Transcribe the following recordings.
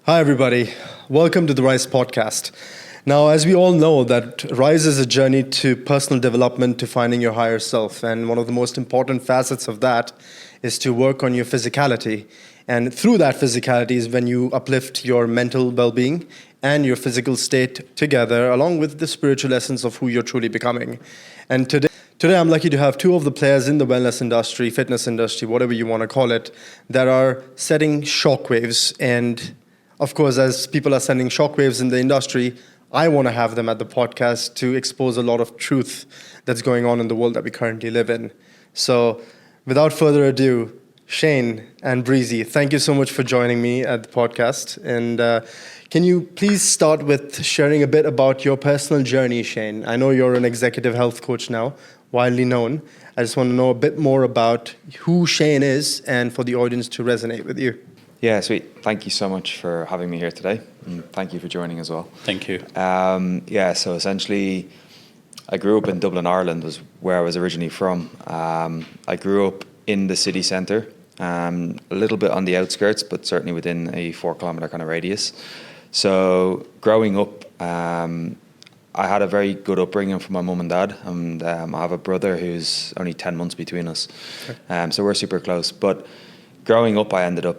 Hi, everybody. Welcome to the Rise podcast. Now, as we all know, that Rise is a journey to personal development, to finding your higher self. And one of the most important facets of that is to work on your physicality. And through that physicality is when you uplift your mental well-being and your physical state together, along with the spiritual essence of who you're truly becoming. And Today, I'm lucky to have two of the players in the wellness industry, fitness industry, whatever you want to call it, that are setting shockwaves. And of course, as people are sending shockwaves in the industry, I want to have them at the podcast to expose a lot of truth that's going on in the world that we currently live in. So without further ado, Shane and Breezy, thank you so much for joining me at the podcast. And can you please start with sharing a bit about your personal journey, Shane? I know you're an executive health coach now, widely known. I just want to know a bit more about who Shane is and for the audience to resonate with you. Yeah, sweet. Thank you so much for having me here today. And thank you for joining as well. Thank you. So essentially, I grew up in Dublin, Ireland, was where I was originally from. I grew up in the city centre, a little bit on the outskirts, but certainly within a 4-kilometre kind of radius. So growing up, I had a very good upbringing from my mum and dad, and I have a brother who's only 10 months between us. So we're super close. But growing up, I ended up,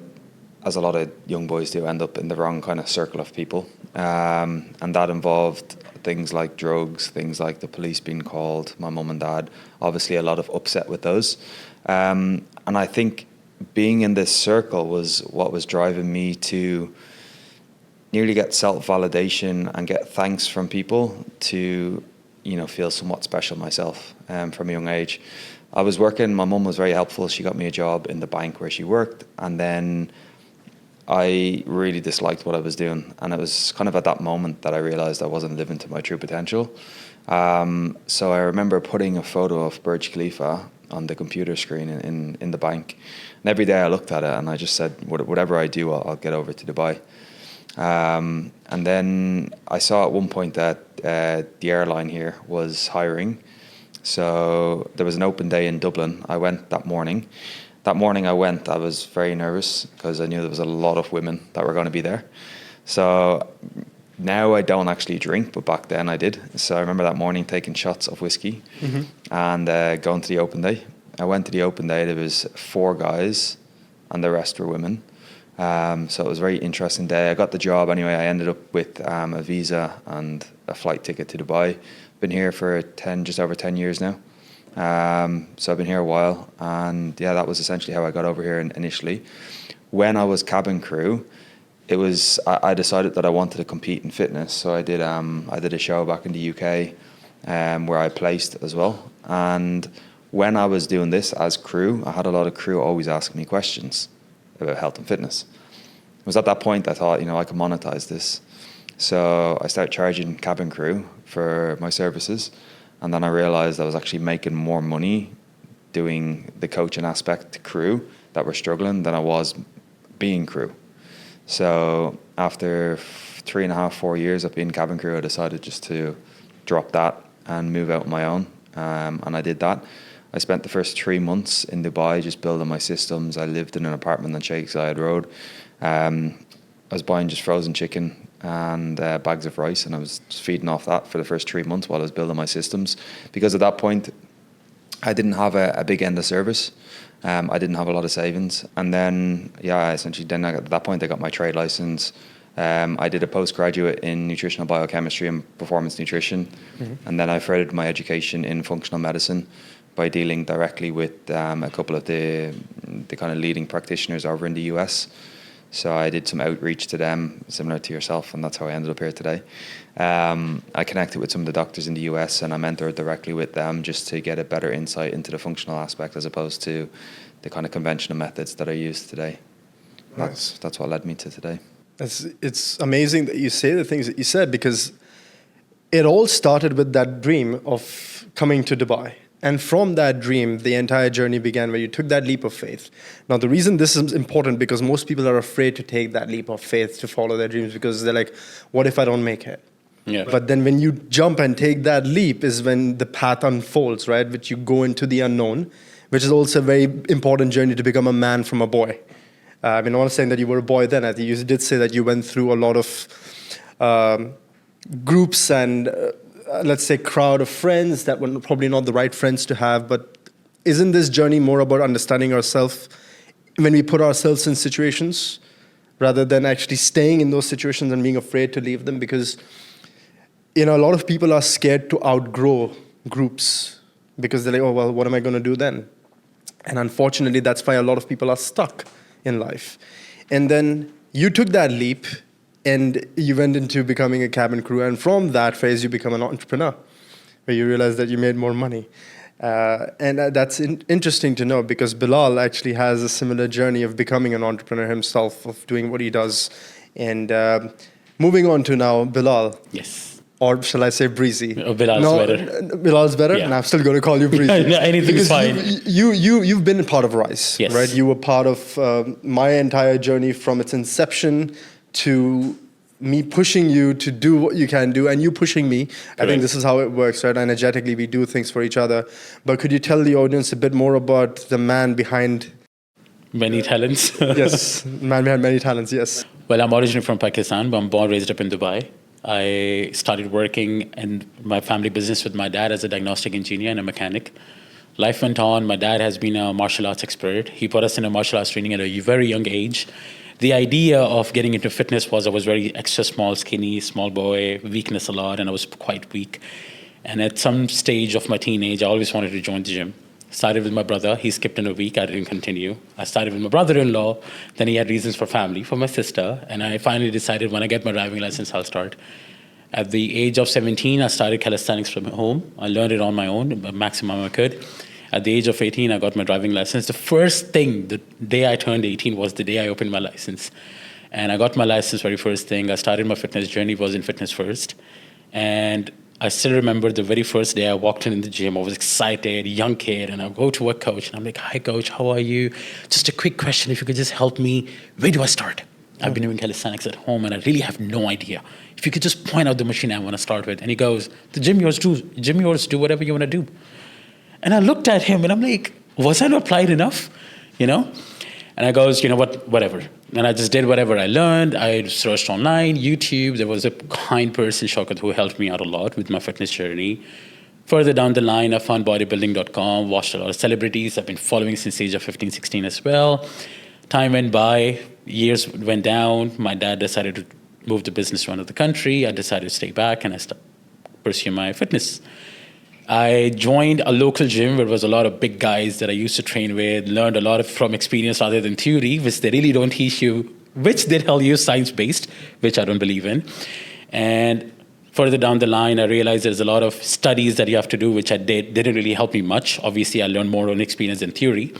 as a lot of young boys do, end up in the wrong kind of circle of people. And that involved things like drugs, things like the police being called, my mum and dad, obviously a lot of upset with those. And I think being in this circle was what was driving me to nearly get self-validation and get thanks from people to, feel somewhat special myself from a young age. I was working, my mum was very helpful. She got me a job in the bank where she worked, and then I really disliked what I was doing. And it was kind of at that moment that I realized I wasn't living to my true potential. So I remember putting a photo of Burj Khalifa on the computer screen in the bank. And every day I looked at it and I just said, whatever I do, I'll get over to Dubai. And then I saw at one point that the airline here was hiring. So there was an open day in Dublin. I went that morning. That morning I went, I was very nervous because I knew there was a lot of women that were going to be there. So now I don't actually drink, but back then I did. So I remember that morning taking shots of whiskey and going to the open day. I went to the open day. There was 4 guys and the rest were women. So it was a very interesting day. I got the job anyway. I ended up with a visa and a flight ticket to Dubai. Been here for just over 10 years now. So I've been here a while, and yeah, that was essentially how I got over here initially. When I was cabin crew, I decided that I wanted to compete in fitness. So I did a show back in the UK where I placed as well. And when I was doing this as crew, I had a lot of crew always asking me questions about health and fitness. It was at that point I thought, I could monetize this. So I started charging cabin crew for my services. And then I realized I was actually making more money doing the coaching aspect to crew that were struggling than I was being crew. So after 3.5, 4 years of being cabin crew, I decided just to drop that and move out on my own. And I did that. I spent the first 3 months in Dubai just building my systems. I lived in an apartment on Sheikh Zayed Road. I was buying just frozen chicken and bags of rice, and I was just feeding off that for the first 3 months while I was building my systems. Because at that point, I didn't have a big end of service. I didn't have a lot of savings. And then, at that point, I got my trade license. I did a postgraduate in nutritional biochemistry and performance nutrition. And then I furthered my education in functional medicine by dealing directly with a couple of the kind of leading practitioners over in the US. So I did some outreach to them, similar to yourself, and that's how I ended up here today. I connected with some of the doctors in the US, and I mentored directly with them just to get a better insight into the functional aspect as opposed to the kind of conventional methods that I use today. Nice. That's what led me to today. It's amazing that you say the things that you said, because it all started with that dream of coming to Dubai. And from that dream, the entire journey began where you took that leap of faith. Now, the reason this is important, because most people are afraid to take that leap of faith to follow their dreams, because they're like, what if I don't make it? Yeah. But then when you jump and take that leap is when the path unfolds, right? Which you go into the unknown, which is also a very important journey to become a man from a boy. I mean, I'm not saying that you were a boy then. I think you did say that you went through a lot of groups and, let's say, crowd of friends that were probably not the right friends to have. But isn't this journey more about understanding ourselves when we put ourselves in situations rather than actually staying in those situations and being afraid to leave them? Because, a lot of people are scared to outgrow groups because they're like, oh, well, what am I going to do then? And unfortunately, that's why a lot of people are stuck in life. And then you took that leap and you went into becoming a cabin crew. And from that phase, you become an entrepreneur, where you realize that you made more money. And that's interesting to know, because Bilal actually has a similar journey of becoming an entrepreneur himself, of doing what he does. And moving on to now, Bilal. Yes. Or shall I say Breezy? Oh, Bilal's better. Bilal's better? Yeah. And I'm still going to call you Breezy. Anything's fine. You've been a part of Rise, Yes. right? You were part of my entire journey from its inception to me pushing you to do what you can do and you pushing me. Correct. I think this is how it works, right? Energetically, we do things for each other. But could you tell the audience a bit more about the man behind... Many talents. Yes, man behind many talents, yes. Well, I'm originally from Pakistan, but I'm born, raised up in Dubai. I started working in my family business with my dad as a diagnostic engineer and a mechanic. Life went on. My dad has been a martial arts expert. He put us in a martial arts training at a very young age. The idea of getting into fitness was I was very extra small, skinny, small boy, weakness a lot, and I was quite weak. And at some stage of my teenage, I always wanted to join the gym. Started with my brother. He skipped in a week. I didn't continue. I started with my brother-in-law. Then he had reasons for family, for my sister. And I finally decided when I get my driving license, I'll start. At the age of 17, I started calisthenics from home. I learned it on my own, the maximum I could. At the age of 18, I got my driving license. The first thing, the day I turned 18, was the day I opened my license. And I got my license very first thing. I started my fitness journey, was in Fitness First. And I still remember the very first day I walked in the gym. I was excited, young kid, and I go to a coach, and I'm like, hi, coach, how are you? Just a quick question, if you could just help me. Where do I start? I've been doing calisthenics at home, and I really have no idea. If you could just point out the machine I want to start with. And he goes, the gym yours, do whatever you want to do. And I looked at him, and I'm like, was I not applied enough? And I goes, you know what, whatever. And I just did whatever I learned. I searched online, YouTube. There was a kind person, Shaukat, who helped me out a lot with my fitness journey. Further down the line, I found bodybuilding.com, watched a lot of celebrities. I've been following since the age of 15, 16 as well. Time went by, years went down. My dad decided to move the business to another country. I decided to stay back and I pursue my fitness. I joined a local gym where there was a lot of big guys that I used to train with, learned a lot from experience rather than theory, which they really don't teach you, which they tell you science-based, which I don't believe in. And further down the line, I realized there's a lot of studies that you have to do, which I didn't really help me much. Obviously, I learned more on experience than theory.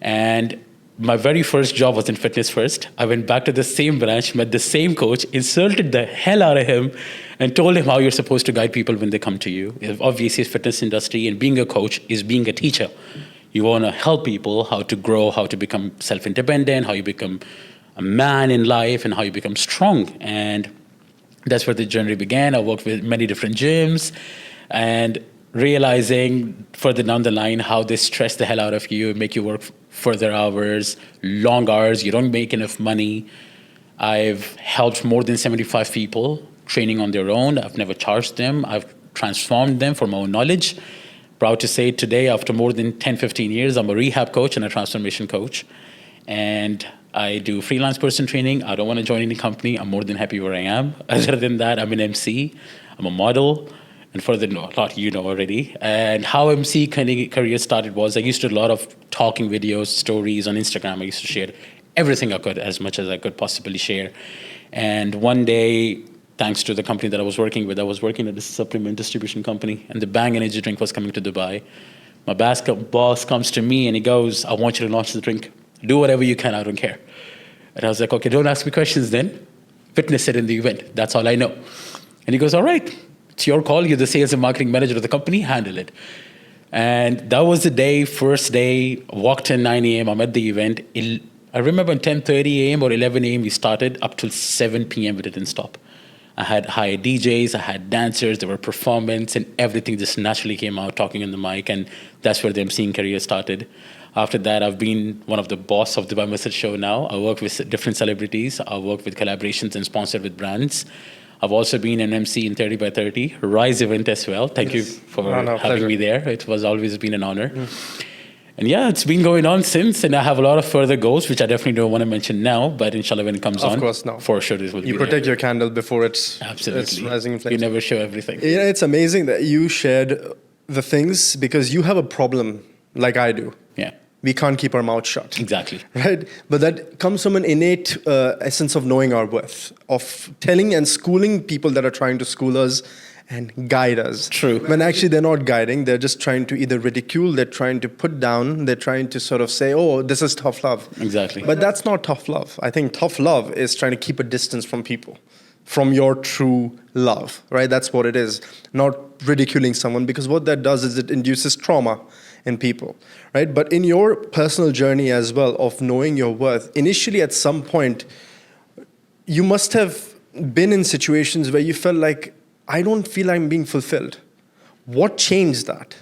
And my very first job was in Fitness First. I went back to the same branch, met the same coach, insulted the hell out of him, and told him how you're supposed to guide people when they come to you. Obviously, it's fitness industry, and being a coach is being a teacher. You want to help people how to grow, how to become self-independent, how you become a man in life, and how you become strong. And that's where the journey began. I worked with many different gyms, and realizing further down the line how they stress the hell out of you, make you work further hours, long hours, you don't make enough money. I've helped more than 75 people training on their own. I've never charged them. I've transformed them for my own knowledge. Proud to say today, after more than 10, 15 years, I'm a rehab coach and a transformation coach. And I do freelance person training. I don't want to join any company. I'm more than happy where I am. Other than that, I'm an MC. I'm a model. And further, a lot you know already. And how MC career started was I used to do a lot of talking videos, stories on Instagram. I used to share everything I could, as much as I could possibly share. And one day, thanks to the company that I was working at a supplement distribution company, and the Bang energy drink was coming to Dubai. My boss comes to me and he goes, I want you to launch the drink. Do whatever you can, I don't care. And I was like, okay, don't ask me questions then. Witness it in the event. That's all I know. And he goes, all right. It's your call. You're the sales and marketing manager of the company. Handle it. And that was the day, first day. Walked in 9 a.m. I'm at the event. I remember at 10:30 a.m. or 11 a.m. we started. Up till 7 p.m. we didn't stop. I had hired DJs. I had dancers. There were performance, and everything just naturally came out talking on the mic. And that's where the MCing career started. After that, I've been one of the boss of the Biochemist show now. I work with different celebrities. I work with collaborations and sponsored with brands. I've also been an MC in 30 by 30 Rise event as well. Thank you for having pleasure. me there. It was always been an honor. And yeah, it's been going on since, and I have a lot of further goals, which I definitely don't want to mention now, but inshallah when it comes on, Of course, no. for sure this will be You protect there. your candle before it's Absolutely. rising in flames. You never show everything. Yeah, it's amazing that you shared the things because you have a problem like I do. Yeah, We can't keep our mouth shut. exactly. Right? But that comes from an innate essence of knowing our worth, of telling and schooling people that are trying to school us and guide us. True. When actually they're not guiding, they're just trying to either ridicule, they're trying to put down, they're trying to sort of say, oh, this is tough love. Exactly. But that's not tough love. I think tough love is trying to keep a distance from people, from your true love, right? That's what it is. Not ridiculing someone, because what that does is it induces trauma in people, right? But in your personal journey as well of knowing your worth, initially at some point, you must have been in situations where you felt like, I don't feel I'm being fulfilled. What changed that?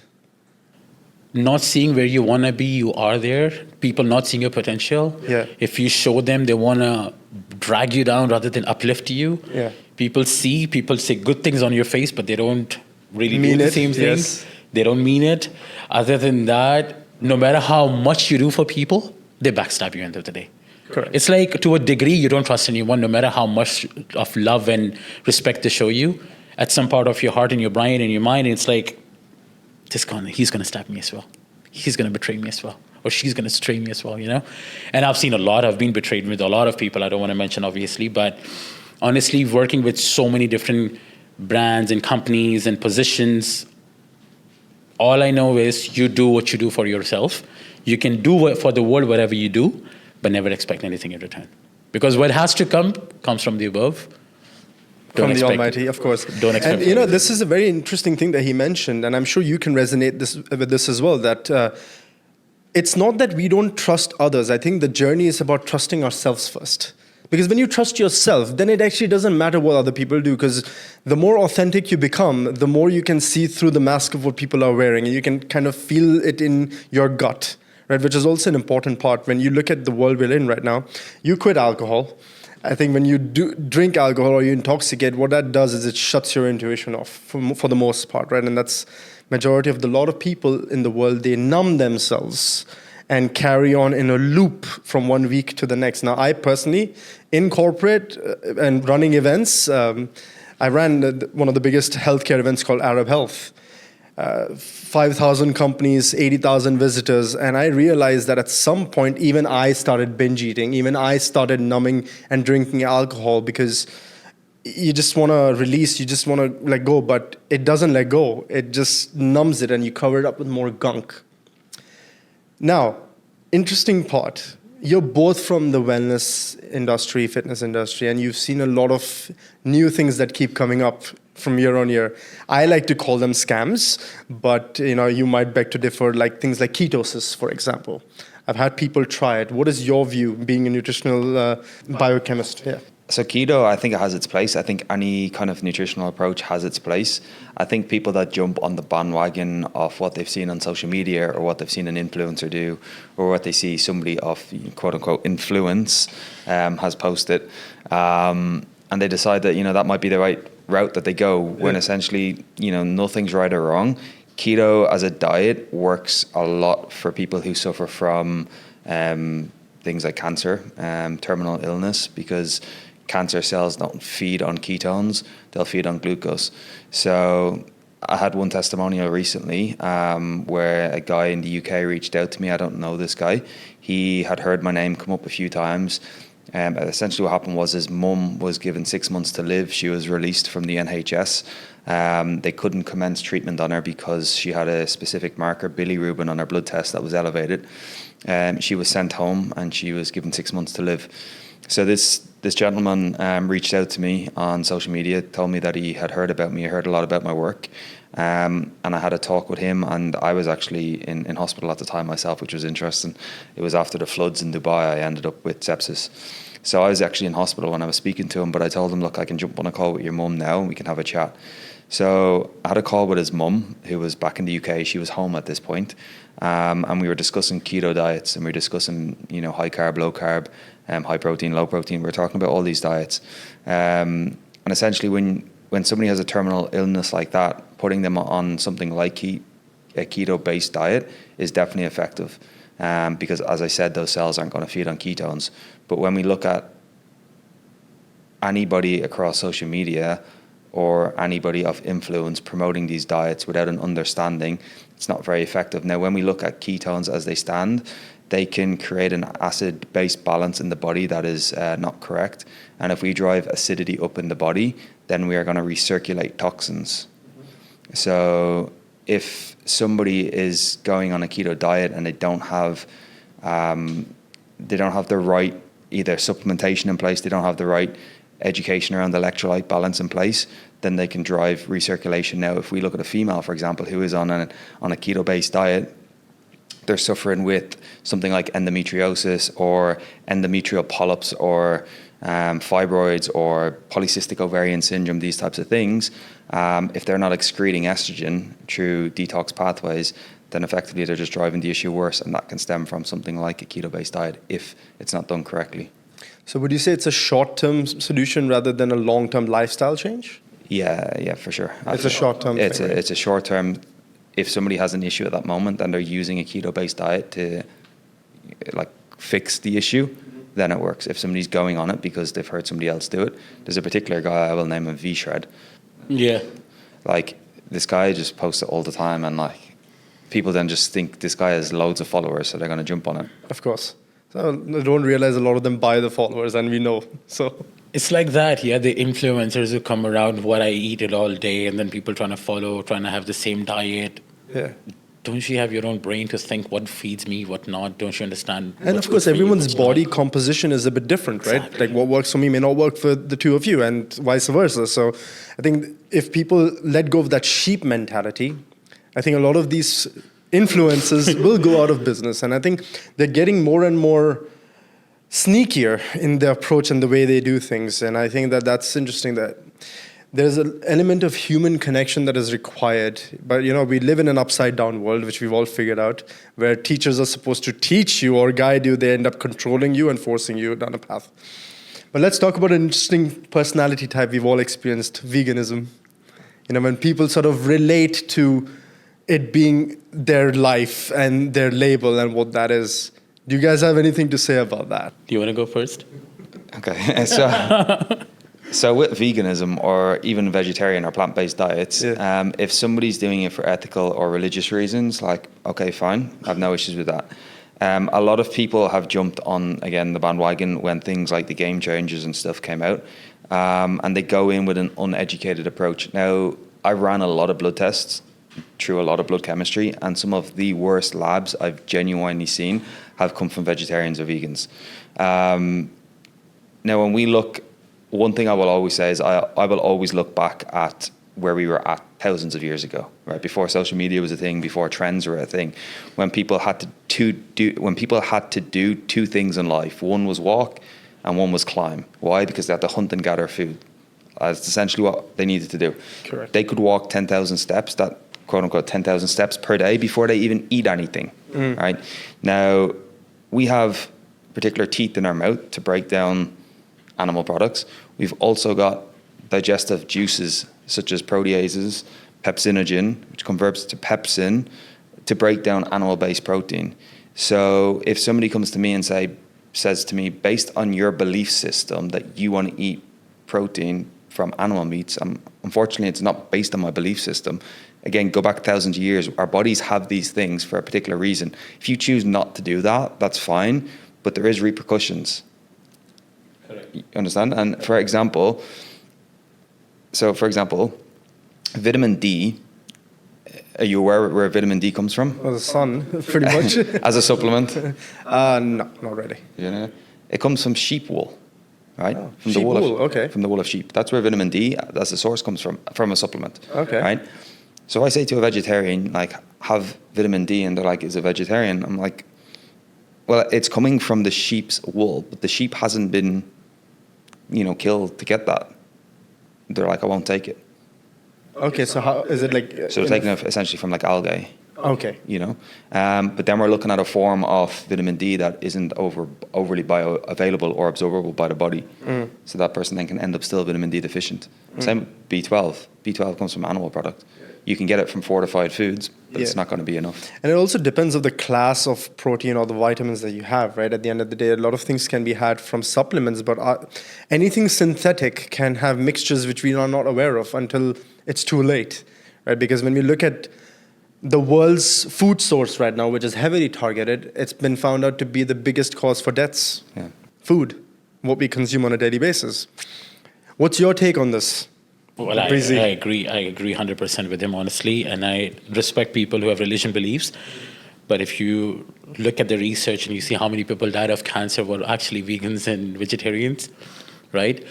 Not seeing where you want to be, you are there. People not seeing your potential. Yeah. If you show them, they want to drag you down rather than uplift you. Yeah. People say good things on your face, but they don't really Mean do the it, same thing. yes. They don't mean it. Other than that, no matter how much you do for people, they backstab you at the end of the day. Correct. It's like to a degree you don't trust anyone, no matter how much of love and respect they show you. At some part of your heart and your brain and your mind, it's like, he's gonna stab me as well. He's gonna betray me as well. Or she's gonna stray me as well, you know? And I've seen a lot, I've been betrayed with a lot of people, I don't wanna mention obviously, but honestly, working with so many different brands and companies and positions, all I know is you do what you do for yourself. You can do for the world whatever you do, but never expect anything in return. Because what has to come comes from the above. From the Almighty, of course. Don't expect. And this is a very interesting thing that he mentioned, and I'm sure you can resonate with this as well, that it's not that we don't trust others. I think the journey is about trusting ourselves first. Because when you trust yourself, then it actually doesn't matter what other people do, because the more authentic you become, the more you can see through the mask of what people are wearing, and you can kind of feel it in your gut, right? Which is also an important part. When you look at the world we're in right now, you quit alcohol. I think when you do drink alcohol or you intoxicate, what that does is it shuts your intuition off for the most part, right? And that's majority of the lot of people in the world, they numb themselves and carry on in a loop from one week to the next. Now, I personally, in corporate and running events, I ran one of the biggest healthcare events called Arab Health. 5,000 companies, 80,000 visitors, and I realized that at some point, even I started binge eating, even I started numbing and drinking alcohol, because you just want to release, you just want to let go, but it doesn't let go. It just numbs it and you cover it up with more gunk. Now, interesting part, you're both from the wellness industry, fitness industry, and you've seen a lot of new things that keep coming up from year on year. I like to call them scams, but you might beg to differ, like things like ketosis, for example. I've had people try it. What is your view, being a nutritional biochemist? Yeah. So keto, I think it has its place. I think any kind of nutritional approach has its place. I think people that jump on the bandwagon of what they've seen on social media or what they've seen an influencer do or what they see somebody of quote unquote influence has posted, and they decide that that might be the right route that they go, when essentially nothing's right or wrong. Keto as a diet works a lot for people who suffer from things like cancer, terminal illness, because cancer cells don't feed on ketones, they'll feed on glucose. So I had one testimonial recently where a guy in the UK reached out to me. I don't know this guy. He had heard my name come up a few times. Essentially what happened was his mum was given 6 months to live. She was released from the NHS. They couldn't commence treatment on her because she had a specific marker, bilirubin, on her blood test that was elevated. She was sent home and she was given 6 months to live. So this gentleman reached out to me on social media, told me that he had heard about me, heard a lot about my work. And I had a talk with him, and I was actually in hospital at the time myself, which was interesting. It was after the floods in Dubai. I ended up with sepsis. So I was actually in hospital when I was speaking to him, but I told him, look, I can jump on a call with your mum now and we can have a chat. So I had a call with his mum, who was back in the UK. She was home at this point. And we were discussing keto diets, and we were discussing, high carb, low carb, high protein, low protein. We were talking about all these diets. And essentially when somebody has a terminal illness like that, putting them on something like a keto-based diet is definitely effective. Because as I said, those cells aren't going to feed on ketones. But when we look at anybody across social media or anybody of influence promoting these diets without an understanding, it's not very effective. Now, when we look at ketones as they stand, they can create an acid-base balance in the body that is not correct. And if we drive acidity up in the body, then we are going to recirculate toxins. Mm-hmm. So if somebody is going on a keto diet and they don't have the right either supplementation in place, they don't have the right education around the electrolyte balance in place, then they can drive recirculation. Now, if we look at a female, for example, who is on a keto-based diet, they're suffering with something like endometriosis or endometrial polyps or fibroids or polycystic ovarian syndrome, these types of things. If they're not excreting estrogen through detox pathways, then effectively they're just driving the issue worse, and that can stem from something like a keto-based diet if it's not done correctly. So would you say it's a short-term solution rather than a long-term lifestyle change? Yeah, for sure. It's a short-term thing, right? It's a short-term. If somebody has an issue at that moment and they're using a keto-based diet to fix the issue, then it works. If somebody's going on it because they've heard somebody else do it, there's a particular guy, I will name him V-Shred. Yeah. This guy just posts it all the time, and people then just think this guy has loads of followers, so they're going to jump on it. Of course. So they don't realize a lot of them buy the followers, and we know. So it's like that, yeah. The influencers who come around, what I eat it all day, and then people trying to follow, trying to have the same diet. Yeah. Don't you have your own brain to think what feeds me, what not? Don't you understand? And of course, everyone's body composition is a bit different, right? Exactly. What works for me may not work for the two of you, and vice versa. So I think if people let go of that sheep mentality, I think a lot of these influencers will go out of business. And I think they're getting more and more sneakier in their approach and the way they do things. And I think that's interesting, that there's an element of human connection that is required. But, we live in an upside-down world, which we've all figured out, where teachers are supposed to teach you or guide you. They end up controlling you and forcing you down a path. But let's talk about an interesting personality type we've all experienced, veganism. When people sort of relate to it being their life and their label and what that is. Do you guys have anything to say about that? Do you want to go first? Okay, so with veganism or even vegetarian or plant-based diets, if somebody's doing it for ethical or religious reasons, okay, fine, I have no issues with that. A lot of people have jumped on, again, the bandwagon when things like the Game Changers and stuff came out, and they go in with an uneducated approach. Now, I ran a lot of blood tests through a lot of blood chemistry, and some of the worst labs I've genuinely seen have come from vegetarians or vegans. Now, when we look, one thing I will always say is I will always look back at where we were at thousands of years ago, right? Before social media was a thing, before trends were a thing, when people had to do two things in life. One was walk and one was climb. Why? Because they had to hunt and gather food. That's essentially what they needed to do. Correct. They could walk 10,000 steps, that quote unquote 10,000 steps per day before they even eat anything, right? Now, we have particular teeth in our mouth to break down animal products. We've also got digestive juices such as proteases, pepsinogen, which converts to pepsin, to break down animal-based protein. So if somebody comes to me and says to me, based on your belief system that you want to eat protein from animal meats, unfortunately, it's not based on my belief system. Again, go back thousands of years. Our bodies have these things for a particular reason. If you choose not to do that, that's fine, but there is repercussions. Correct. You understand? And for example, vitamin D, are you aware where vitamin D comes from? Well, the sun, pretty much. As a supplement? No, not really. It comes from sheep wool. Right? Oh, From sheep the wool wool, okay. From the wool of sheep. That's where vitamin D, as a source, comes from a supplement. Okay. Right? So if I say to a vegetarian, have vitamin D, and they're like, is a vegetarian? I'm like, well, it's coming from the sheep's wool, but the sheep hasn't been, killed to get that. They're like, I won't take it. Okay, so how is it like? So we're taking it essentially from like algae. Okay. But then we're looking at a form of vitamin D that isn't overly bioavailable or absorbable by the body. So that person then can end up still vitamin D deficient. Same with B12. B12 comes from animal product. You can get it from fortified foods, but it's not going to be enough. And it also depends on the class of protein or the vitamins that you have, right? At the end of the day, a lot of things can be had from supplements, but anything synthetic can have mixtures which we are not aware of until it's too late, right? Because when we look at the world's food source right now, which is heavily targeted, it's been found out to be the biggest cause for deaths. Yeah. Food, what we consume on a daily basis. What's your take on this? Well, I Breezy? agree 100% with him, honestly, and I respect people who have religion beliefs. But if you look at the research and you see how many people died of cancer were actually vegans and vegetarians, right?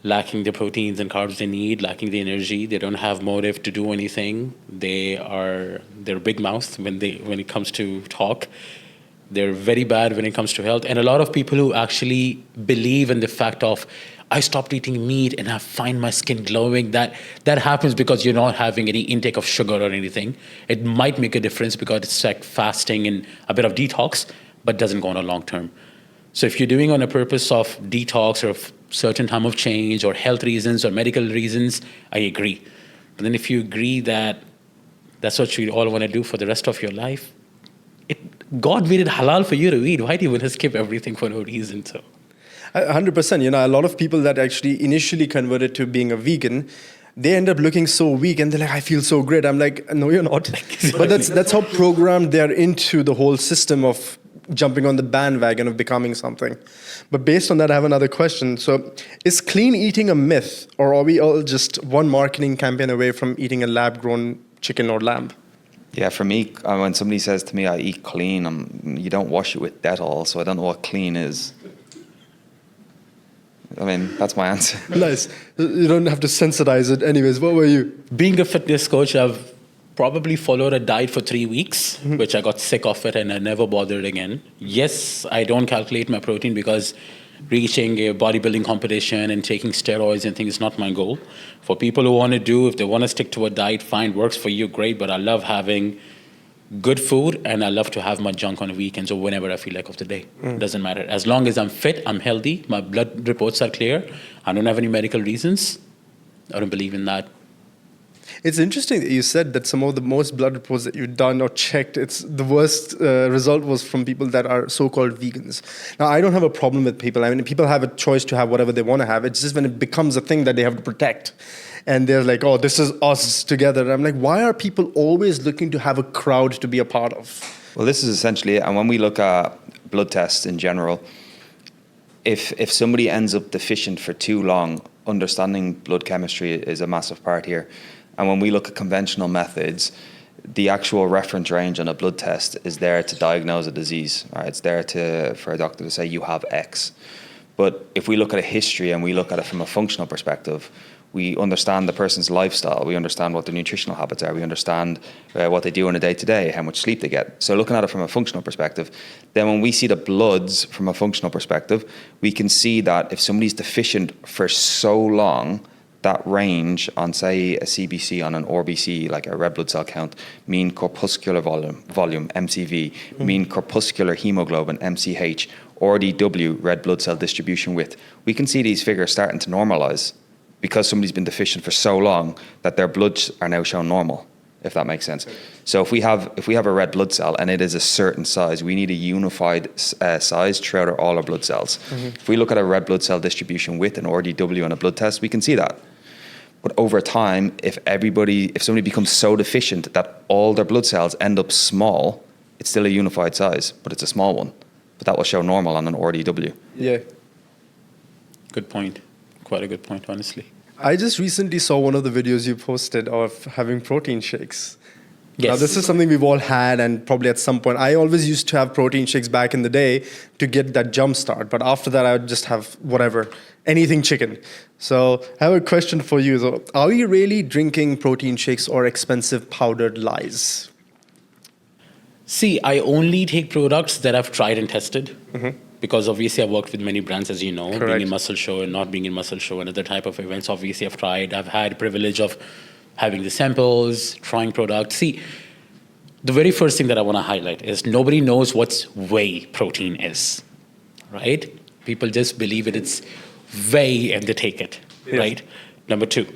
Lacking the proteins and carbs they need, lacking the energy, they don't have motive to do anything. They're big mouth when it comes to talk. They're very bad when it comes to health. And a lot of people who actually believe in the fact of, I stopped eating meat and I find my skin glowing, that happens because you're not having any intake of sugar or anything. It might make a difference because it's like fasting and a bit of detox, but doesn't go on a long term. So if you're doing on a purpose of detox or of certain time of change or health reasons or medical reasons, I agree. But then if you agree that that's what you all want to do for the rest of your life, God made it halal for you to eat. Why do you want to skip everything for no reason? So 100%. A lot of people that actually initially converted to being a vegan, they end up looking so weak and they're like, I feel so great. I'm like, no, you're not. Exactly. But that's how programmed they're into the whole system of jumping on the bandwagon of becoming something. But based on that, I have another question. So is clean eating a myth, or are we all just one marketing campaign away from eating a lab-grown chicken or lamb? Yeah, for me, when somebody says to me, I eat clean, you don't wash it with Dettol, so I don't know what clean is. I mean, that's my answer. Nice. You don't have to sensitize it. Anyways, what were you? being a fitness coach, I've probably followed a diet for 3 weeks, which I got sick of it and I never bothered again. Yes, I don't calculate my protein because reaching a bodybuilding competition and taking steroids and things is not my goal. For people who want to do, if they want to stick to a diet, fine, works for you, great. But I love having good food and I love to have my junk on weekends or whenever I feel like of the day. Doesn't matter. As long as I'm fit, I'm healthy, my blood reports are clear, I don't have any medical reasons, I don't believe in that. It's interesting that you said that some of the most blood reports that you've done or checked, it's the worst result was from people that are so-called vegans. Now, I don't have a problem with people. I mean, people have a choice to have whatever they want to have. It's just when it becomes a thing that they have to protect. And they're like, oh, this is us together. And I'm like, why are people always looking to have a crowd to be a part of? Well, this is essentially it. And when we look at blood tests in general, if somebody ends up deficient for too long, understanding blood chemistry is a massive part here. And when we look at conventional methods, the actual reference range on a blood test is there to diagnose a disease. Right? It's there for a doctor to say you have X. But if we look at a history and we look at it from a functional perspective, we understand the person's lifestyle, we understand what their nutritional habits are, we understand what they do on a day-to-day, how much sleep they get. So looking at it from a functional perspective, then when we see the bloods from a functional perspective, we can see that if somebody's deficient for so long, that range on, say, a CBC, on an RBC, like a red blood cell count, mean corpuscular volume MCV, mean corpuscular hemoglobin, MCH, RDW, red blood cell distribution width, we can see these figures starting to normalize because somebody's been deficient for so long that their bloods are now shown normal, if that makes sense. So if we have a red blood cell and it is a certain size, we need a unified size throughout all our blood cells. If we look at a red blood cell distribution width and RDW on a blood test, we can see that. But over time, if somebody becomes so deficient that all their blood cells end up small, it's still a unified size, but it's a small one. But that will show normal on an RDW. Yeah. Good point. Quite a good point, honestly. I just recently saw one of the videos you posted of having protein shakes. Yes. Now, this is something we've all had, and probably at some point. I always used to have protein shakes back in the day to get that jump start. But after that, I would just have whatever, anything chicken. So I have a question for you. So, are we really drinking protein shakes or expensive powdered lies? See, I only take products that I've tried and tested. Because obviously I've worked with many brands, as you know, Correct. being in Muscle Show and not being in Muscle Show and other type of events. Obviously I've tried. I've had privilege of having the samples, trying products. See, the very first thing that I want to highlight is nobody knows what whey protein is, right? People just believe it's whey and they take it, right? Number two,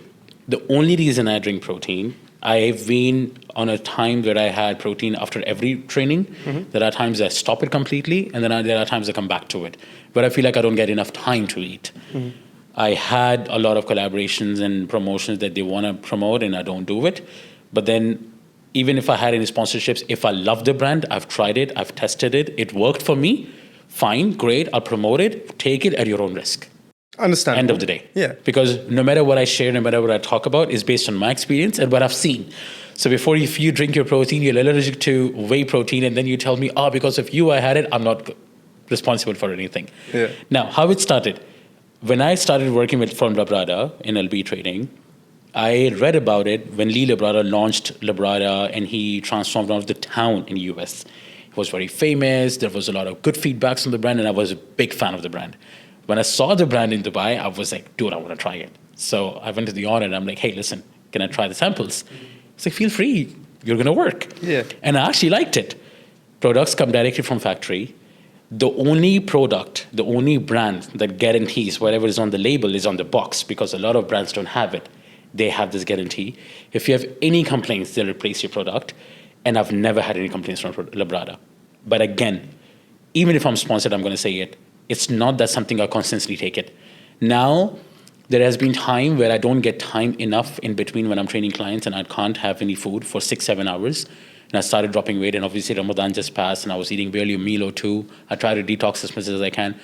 the only reason I drink protein, I've been on a time where I had protein after every training. There are times I stop it completely, and then there are times I come back to it. But I feel like I don't get enough time to eat. I had a lot of collaborations and promotions that they want to promote, and I don't do it. But then, even if I had any sponsorships, if I love the brand, I've tried it, I've tested it, it worked for me, fine, great, I'll promote it, take it at your own risk. Understandable. End of the day. Yeah. Because no matter what I share, no matter what I talk about, is based on my experience and what I've seen. So before if you drink your protein, you're allergic to whey protein, and then you tell me, because of you I had it, I'm not responsible for anything. Yeah. Now, how it started. When I started working with from Labrada in LB trading, I read about it when Lee Labrada launched Labrada, and he transformed one of the town in US. It was very famous. There was a lot of good feedbacks on the brand, and I was a big fan of the brand. When I saw the brand in Dubai, I was like, dude, I want to try it. So I went to the owner and I'm like, hey, listen, can I try the samples? He's like, feel free, you're going to work. Yeah. And I actually liked it. Products come directly from factory. The only product, the only brand that guarantees whatever is on the label is on the box, because a lot of brands don't have it. They have this guarantee. If you have any complaints, they'll replace your product. And I've never had any complaints from Labrada. But again, even if I'm sponsored, I'm going to say it. It's not that something I constantly take it. Now, there has been time where I don't get time enough in between when I'm training clients and I can't have any food for 6-7 hours. And I started dropping weight, and obviously Ramadan just passed and I was eating barely a meal or two. I try to detox as much as I can.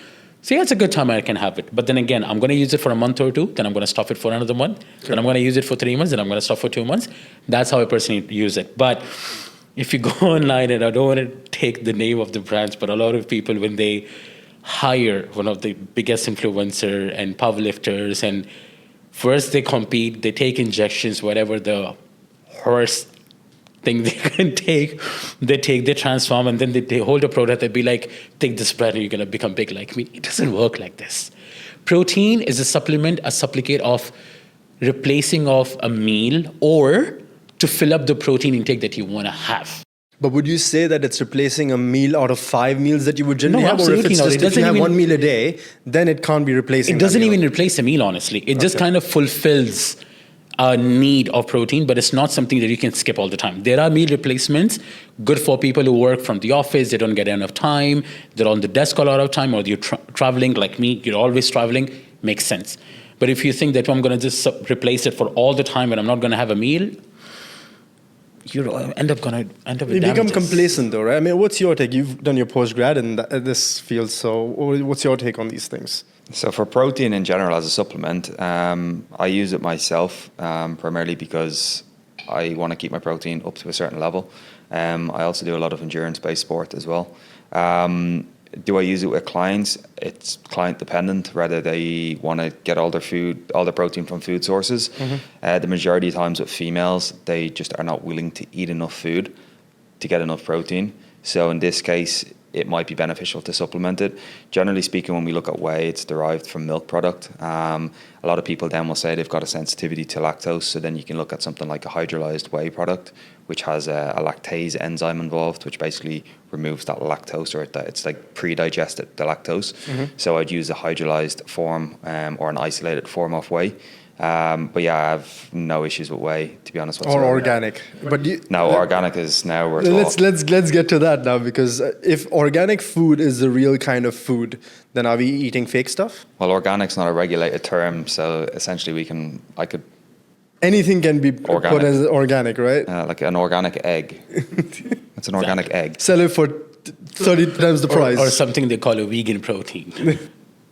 So yeah, it's a good time I can have it. But then again, I'm going to use it for a month or two, then I'm going to stop it for another month, then I'm going to use it for 3 months, then I'm going to stop for 2 months. That's how I personally use it. But if you go online, and I don't want to take the name of the brands, but a lot of people, when they hire one of the biggest influencer and powerlifters, and first they compete, they take injections, whatever the horse thing they can take, they transform, and then they hold a product, they'd be like, take this brand and you're going to become big like me. It doesn't work like this. Protein is a supplement, a supplicate of replacing of a meal or to fill up the protein intake that you want to have. But would you say that it's replacing a meal out of 5 meals that you would generally have? Or if Absolutely it's not. just if you have 1 meal a day, then it can't be replacing It that doesn't meal. even replace a meal, honestly. It just kind of fulfills a need of protein, but it's not something that you can skip all the time. There are meal replacements, good for people who work from the office, they don't get enough time, they're on the desk a lot of time, or you're traveling like me, you're always traveling, makes sense. But if you think that I'm going to just replace it for all the time and I'm not going to have a meal, you end up with You become damages. complacent though, right? I mean, what's your take? You've done your postgrad in this field, so what's your take on these things? So for protein in general as a supplement, I use it myself primarily because I want to keep my protein up to a certain level. I also do a lot of endurance-based sport as well. Do I use it with clients? It's client dependent, whether they want to get all their protein from food sources. The majority of times with females, they just are not willing to eat enough food to get enough protein. So in this case, it might be beneficial to supplement it. Generally speaking, when we look at whey, it's derived from milk product. A lot of people then will say they've got a sensitivity to lactose, so then you can look at something like a hydrolyzed whey product, which has a lactase enzyme involved, which basically removes that lactose, or it's like pre-digested the lactose. So I'd use a hydrolyzed form or an isolated form of whey. But yeah, I have no issues with whey, to be honest. Or organic. But no, organic is now where it's let's get to that now, because if organic food is the real kind of food, then are we eating fake stuff? Well, organic's not a regulated term, so essentially I could anything can be put as organic, right? like an organic egg. It's an organic egg. Sell it for 30 times the price. Or something they call a vegan protein.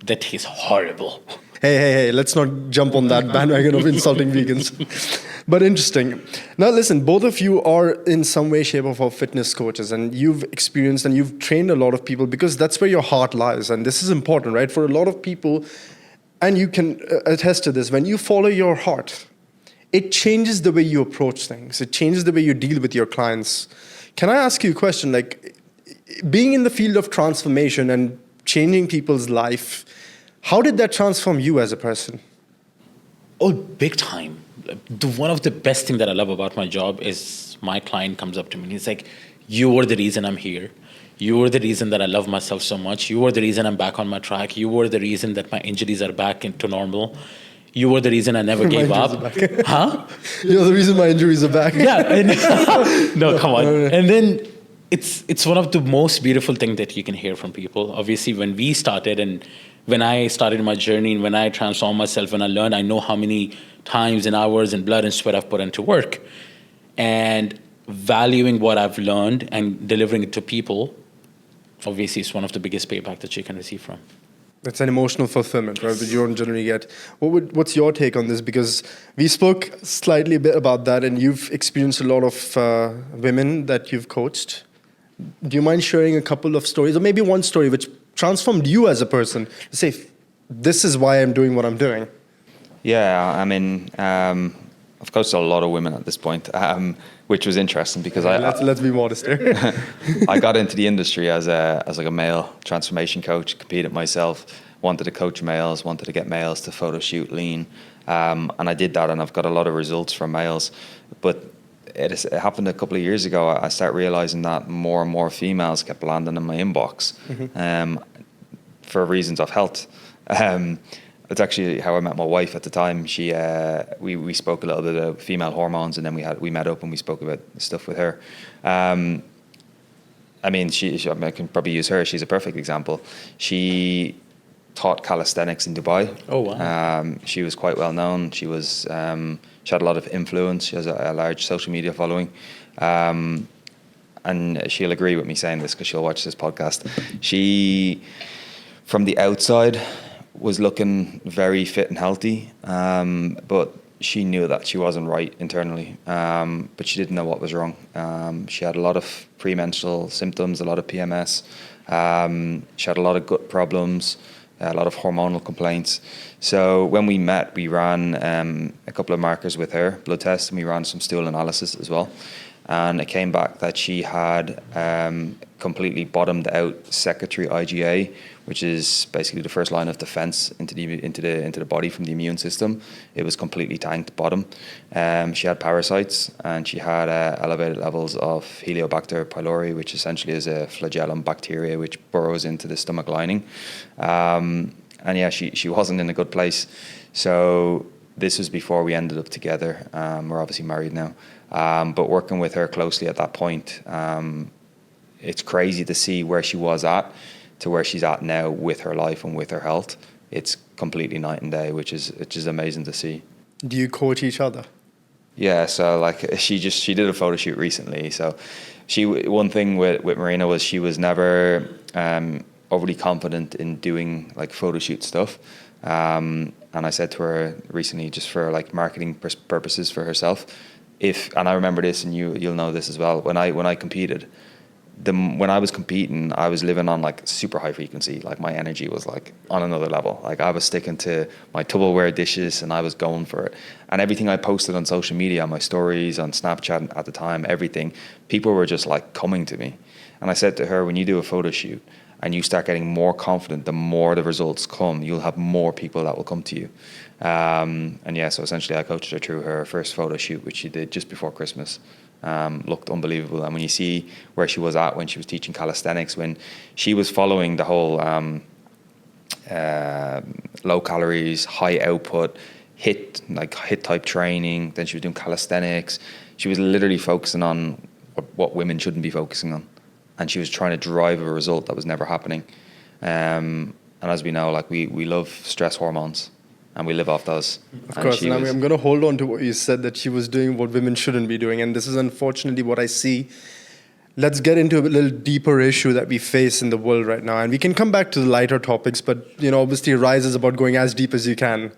That tastes horrible. Hey, let's not jump on that bandwagon of insulting vegans. But interesting. Now listen, both of you are in some way, shape or form fitness coaches, and you've experienced and you've trained a lot of people, because that's where your heart lies. And this is important, right? For a lot of people, and you can attest to this, when you follow your heart, it changes the way you approach things. It changes the way you deal with your clients. Can I ask you a question? Like, being in the field of transformation and changing people's life, how did that transform you as a person? Oh, big time. one of the best thing that I love about my job is my client comes up to me and he's like, you are the reason I'm here. You are the reason that I love myself so much. You are the reason I'm back on my track. You are the reason that my injuries are back into normal. You were the reason I never gave up. Huh? You're the reason my injuries are back. Yeah. No, come on. And then it's one of the most beautiful things that you can hear from people. Obviously, when we started and when I started my journey and when I transformed myself, when I learned, I know how many times and hours and blood and sweat I've put into work. And valuing what I've learned and delivering it to people, obviously, is one of the biggest payback that you can receive from. It's an emotional fulfillment, right, that you don't generally get. What's your take on this? Because we spoke slightly a bit about that, and you've experienced a lot of women that you've coached. Do you mind sharing a couple of stories, or maybe one story which transformed you as a person? To say, this is why I'm doing what I'm doing. Yeah, I mean, I've coached a lot of women at this point, which was interesting because Let's be modest here. I got into the industry as like a male transformation coach, competed myself, wanted to coach males, wanted to get males to photo shoot lean, and I did that, and I've got a lot of results from males. But it happened a couple of years ago. I started realizing that more and more females kept landing in my inbox, for reasons of health. It's actually how I met my wife at the time. She, we spoke a little bit about female hormones, and then we met up and we spoke about stuff with her. I mean, I can probably use her. She's a perfect example. She taught calisthenics in Dubai. Oh wow! She was quite well known. She was she had a lot of influence. She has a large social media following. And she'll agree with me saying this because she'll watch this podcast. She, from the outside, was looking very fit and healthy, but she knew that she wasn't right internally, but she didn't know what was wrong. She had a lot of premenstrual symptoms, a lot of PMS. She had a lot of gut problems, a lot of hormonal complaints. So when we met, we ran a couple of markers with her, blood tests, and we ran some stool analysis as well. And it came back that she had completely bottomed out secretory IgA, which is basically the first line of defense into the body from the immune system. It was completely tanked bottom. She had parasites, and she had elevated levels of Helicobacter pylori, which essentially is a flagellum bacteria which burrows into the stomach lining. And yeah, she wasn't in a good place. So this was before we ended up together. We're obviously married now. But working with her closely at that point, it's crazy to see where she was at to where she's at now with her life and with her health. It's completely night and day, which is amazing to see. Do you coach each other? Yeah, so like she did a photo shoot recently. So one thing with Marina was she was never overly confident in doing like photo shoot stuff. And I said to her recently, just for like marketing purposes for herself, and I remember this, and you'll know this as well. When I competed, when I was competing, I was living on like super high frequency. Like my energy was like on another level. Like I was sticking to my Tupperware dishes, and I was going for it. And everything I posted on social media, on my stories, on Snapchat at the time, everything, people were just like coming to me. And I said to her, when you do a photo shoot and you start getting more confident, the more the results come, you'll have more people that will come to you. And yeah, so essentially I coached her through her first photo shoot, which she did just before Christmas. Looked unbelievable. And when you see where she was at when she was teaching calisthenics, when she was following the whole low calories, high output, HIIT type training, then she was doing calisthenics. She was literally focusing on what women shouldn't be focusing on. And she was trying to drive a result that was never happening. And as we know, like we love stress hormones, and we live off those. Of course, and I'm going to hold on to what you said, that she was doing what women shouldn't be doing. And this is unfortunately what I see. Let's get into a little deeper issue that we face in the world right now. And we can come back to the lighter topics, but obviously Rise is about going as deep as you can.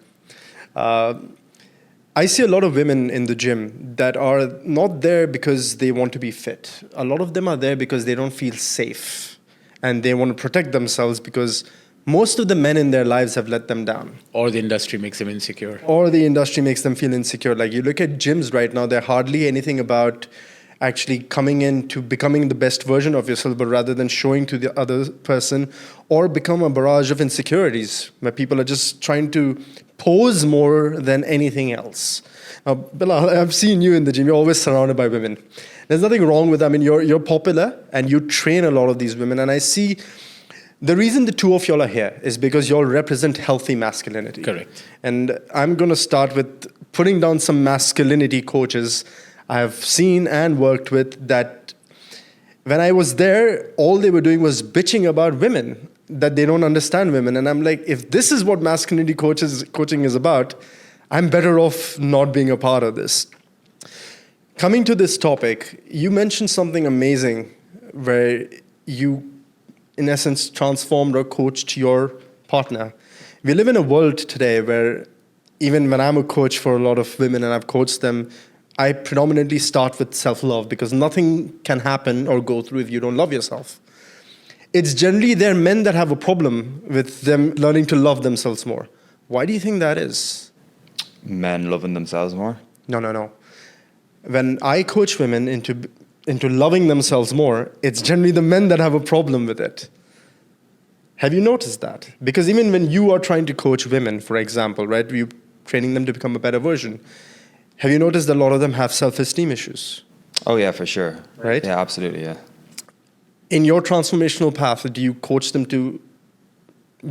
I see a lot of women in the gym that are not there because they want to be fit. A lot of them are there because they don't feel safe. And they want to protect themselves because most of the men in their lives have let them down. Or the industry makes them insecure. Or the industry makes them feel insecure. Like you look at gyms right now, they're hardly anything about actually coming into becoming the best version of yourself, but rather than showing to the other person, or become a barrage of insecurities where people are just trying to pose more than anything else. Now, Bilal, I've seen you in the gym. You're always surrounded by women. There's nothing wrong with that. I mean, you're popular and you train a lot of these women. And I see the reason the two of y'all are here is because y'all represent healthy masculinity. Correct. And I'm going to start with putting down some masculinity coaches I have seen and worked with that when I was there, all they were doing was bitching about women, that they don't understand women. And I'm like, if this is what masculinity coaching is about, I'm better off not being a part of this. Coming to this topic, you mentioned something amazing where you, in essence, transformed or coached your partner. We live in a world today where even when I'm a coach for a lot of women and I've coached them, I predominantly start with self-love because nothing can happen or go through if you don't love yourself. It's generally their men that have a problem with them learning to love themselves more. Why do you think that is? Men loving themselves more? No. When I coach women into loving themselves more, it's generally the men that have a problem with it. Have you noticed that? Because even when you are trying to coach women, for example, right, you're training them to become a better version, have you noticed that a lot of them have self-esteem issues? Oh yeah, for sure. Right? Yeah, absolutely, yeah. In your transformational path, do you coach them to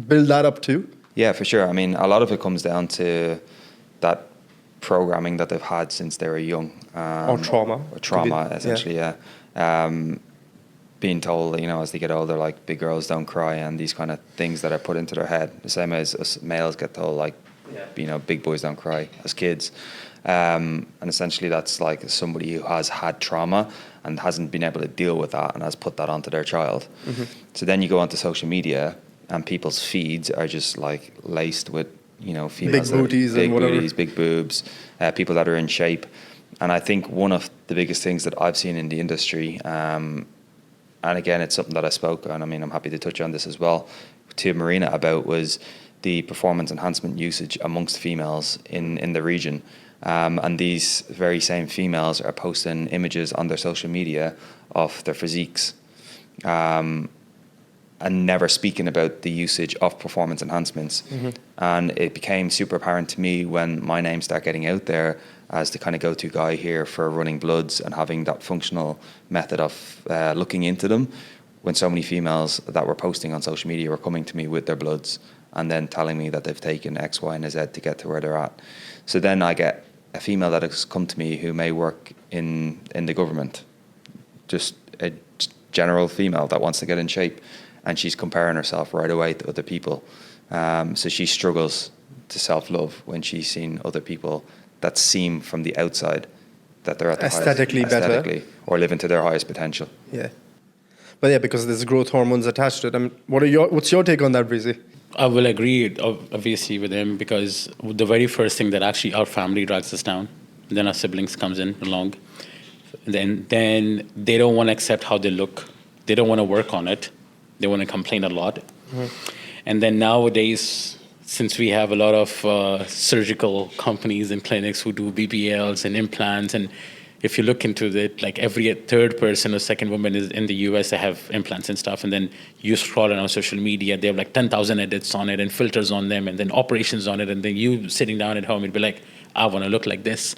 build that up too? Yeah, for sure. I mean, a lot of it comes down to that programming that they've had since they were young. Or trauma. Or trauma, essentially, yeah. Being told, as they get older, like, big girls don't cry, and these kind of things that are put into their head. The same as us males get told, like, big boys don't cry as kids. And essentially that's like somebody who has had trauma and hasn't been able to deal with that and has put that onto their child. Mm-hmm. So then you go onto social media and people's feeds are just like laced with, females. Big booties and whatever. Big booties, big boobs, people that are in shape. And I think one of the biggest things that I've seen in the industry, and again, it's something that I spoke on, I'm happy to touch on this as well, to Marina about, was the performance enhancement usage amongst females in the region. And these very same females are posting images on their social media of their physiques, and never speaking about the usage of performance enhancements. Mm-hmm. And it became super apparent to me when my name started getting out there as the kind of go-to guy here for running bloods and having that functional method of looking into them, when so many females that were posting on social media were coming to me with their bloods and then telling me that they've taken X, Y, and Z to get to where they're at. So then I get a female that has come to me who may work in the government, just a general female that wants to get in shape, and she's comparing herself right away to other people. So she struggles to self-love when she's seen other people that seem from the outside that they're at the aesthetically better, or living to their highest potential. Yeah. But yeah, because there's growth hormones attached to it. What's your take on that, Breezy? I will agree, obviously, with him, because the very first thing that actually our family drags us down, then our siblings comes in along, then they don't want to accept how they look. They don't want to work on it. They want to complain a lot. Mm-hmm. And then nowadays, since we have a lot of surgical companies and clinics who do BBLs and implants, and if you look into it, like every third person or second woman is in the US, they have implants and stuff. And then you scroll on social media, they have like 10,000 edits on it and filters on them and then operations on it. And then you sitting down at home and be like, I want to look like this.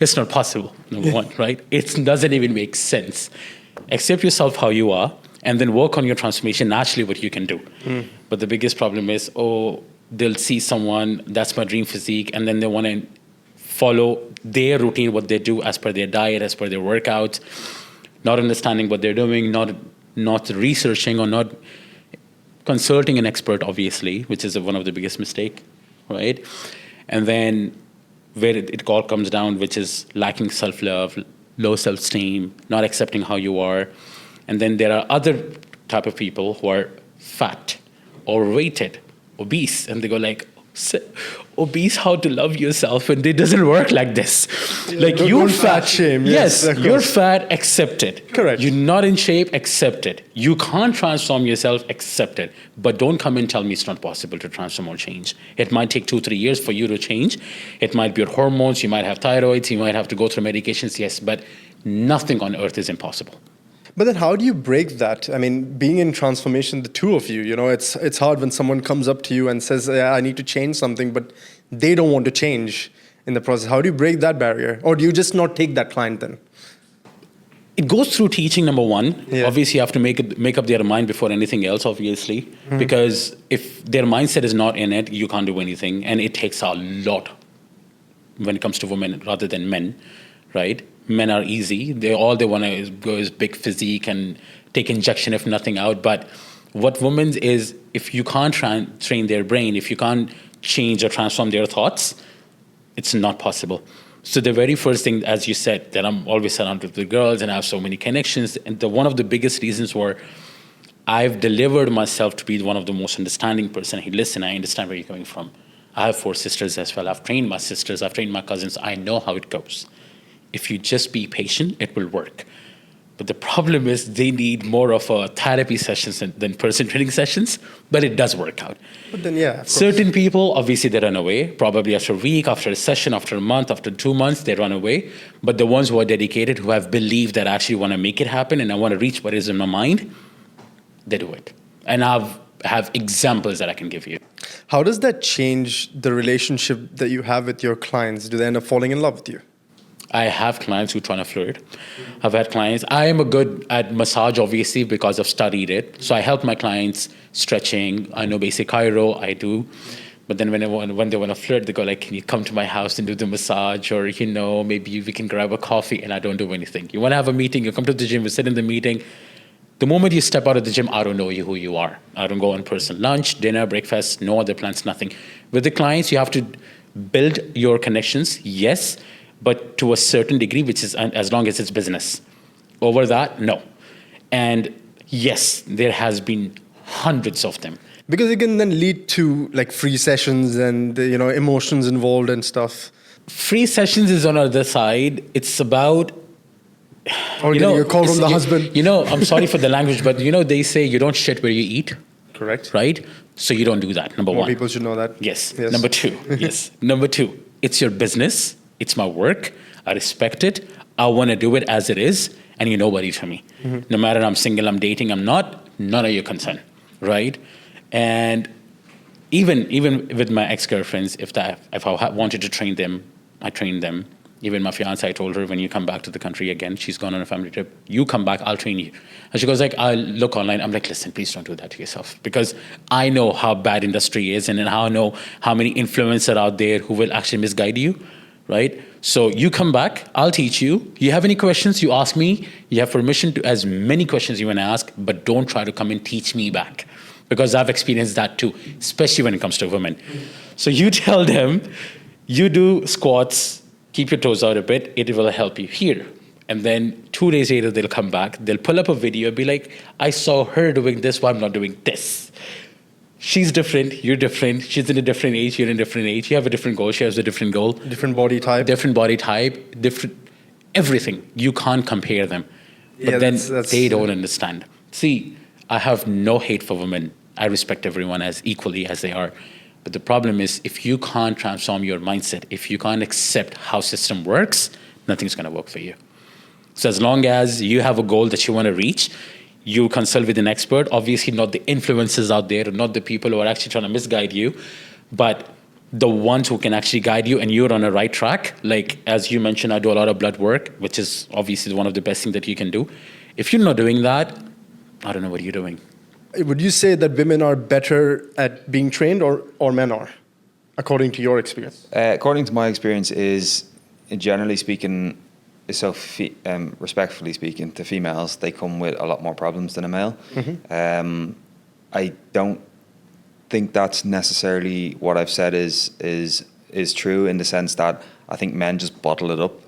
It's not possible, number one, right? It doesn't even make sense. Accept yourself how you are and then work on your transformation, naturally what you can do. Mm. But the biggest problem is, they'll see someone, that's my dream physique, and then they want to follow their routine, what they do as per their diet, as per their workouts, not understanding what they're doing, not researching or not consulting an expert, obviously, which is one of the biggest mistake, right? And then where it all comes down, which is lacking self-love, low self-esteem, not accepting how you are. And then there are other type of people who are fat, overweighted, obese, and they go like, obese, how to love yourself, and it doesn't work like this. Yeah, like you're fat, shame. Yes, you're fat, accept it. Correct. You're not in shape, accept it. You can't transform yourself, accept it. But don't come and tell me it's not possible to transform or change. It might take 2-3 years for you to change. It might be your hormones, you might have thyroids, you might have to go through medications, yes, but Nothing on earth is impossible. But then how do you break that? I mean, being in transformation, the two of you, it's hard when someone comes up to you and says, yeah, I need to change something, but they don't want to change in the process. How do you break that barrier? Or do you just not take that client then? It goes through teaching, number one. Yeah. Obviously, you have to make up their mind before anything else, obviously. Mm-hmm. Because if their mindset is not in it, you can't do anything. And it takes a lot when it comes to women rather than men, right? Men are easy. They want to go is big physique and take injection if nothing out. But what women is, if you can't train their brain, if you can't change or transform their thoughts, it's not possible. So the very first thing, as you said, that I'm always surrounded with girls and I have so many connections. And one of the biggest reasons were I've delivered myself to be one of the most understanding person. Hey, listen, I understand where you're coming from. I have 4 sisters as well. I've trained my sisters. I've trained my cousins. I know how it goes. If you just be patient, it will work. But the problem is they need more of a therapy sessions than person training sessions, but it does work out. But then, yeah, of course. Certain people, obviously, they run away. Probably after a week, after a session, after a month, after 2 months, they run away. But the ones who are dedicated, who have believed that I actually want to make it happen and I want to reach what is in my mind, they do it. And I have examples that I can give you. How does that change the relationship that you have with your clients? Do they end up falling in love with you? I have clients who trying to flirt. I've had clients. I am good at massage, obviously, because I've studied it. So I help my clients stretching. I know basic chiro. I do. But then when they want to flirt, they go like, can you come to my house and do the massage? Or, maybe we can grab a coffee, and I don't do anything. You want to have a meeting, you come to the gym, we sit in the meeting. The moment you step out of the gym, I don't know who you are. I don't go in person. Lunch, dinner, breakfast, no other plans, nothing. With the clients, you have to build your connections, yes, but to a certain degree, which is as long as it's business. Over that, no. And yes, there has been hundreds of them. Because it can then lead to like free sessions and emotions involved and stuff. Free sessions is on the other side. It's about or getting a call from the husband. I'm sorry for the language, but they say you don't shit where you eat. Correct. Right? So you don't do that, number one. More people should know that. Yes. Number two, yes. Number two, it's your business. It's my work. I respect it. I want to do it as it is. And you're nobody to me. Mm-hmm. No matter I'm single, I'm dating, I'm not, none of your concern. Right? And even with my ex-girlfriends, if I wanted to train them, I trained them. Even my fiance, I told her, when you come back to the country again, she's gone on a family trip, you come back, I'll train you. And she goes like, I'll look online. I'm like, listen, please don't do that to yourself. Because I know how bad industry is and I know how many influencers are out there who will actually misguide you, right? So you come back, I'll teach you. You have any questions, you ask me. You have permission to as many questions you want to ask, but don't try to come and teach me back. Because I've experienced that too, especially when it comes to women. So you tell them, you do squats, keep your toes out a bit, it will help you here. And then 2 days later, they'll come back, they'll pull up a video, be like, I saw her doing this, why I'm not doing this? She's different, you're different, she's in a different age, you're in a different age, you have a different goal, she has a different goal. Different body type. Different body type, different, everything. You can't compare them. But then they don't understand. See, I have no hate for women. I respect everyone as equally as they are. But the problem is, if you can't transform your mindset, if you can't accept how system works, nothing's going to work for you. So as long as you have a goal that you want to reach, you consult with an expert, obviously not the influencers out there, not the people who are actually trying to misguide you, but the ones who can actually guide you and you're on a right track. Like, as you mentioned, I do a lot of blood work, which is obviously one of the best things that you can do. If you're not doing that, I don't know what you're doing. Would you say that women are better at being trained or men are, according to your experience? According to my experience is, generally speaking, respectfully speaking, to females, they come with a lot more problems than a male. Mm-hmm. I don't think that's necessarily what I've said is true, in the sense that I think men just bottle it up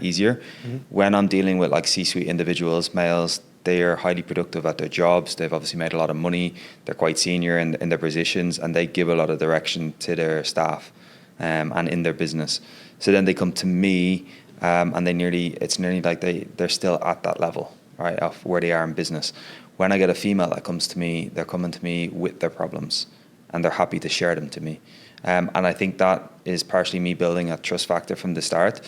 easier. Mm-hmm. When I'm dealing with like C-suite individuals, males, they are highly productive at their jobs. They've obviously made a lot of money. They're quite senior in their positions, and they give a lot of direction to their staff and in their business. So then they come to me, and it's nearly like they're still at that level, right, of where they are in business. When I get a female that comes to me, they're coming to me with their problems, and they're happy to share them to me. And I think that is partially me building a trust factor from the start.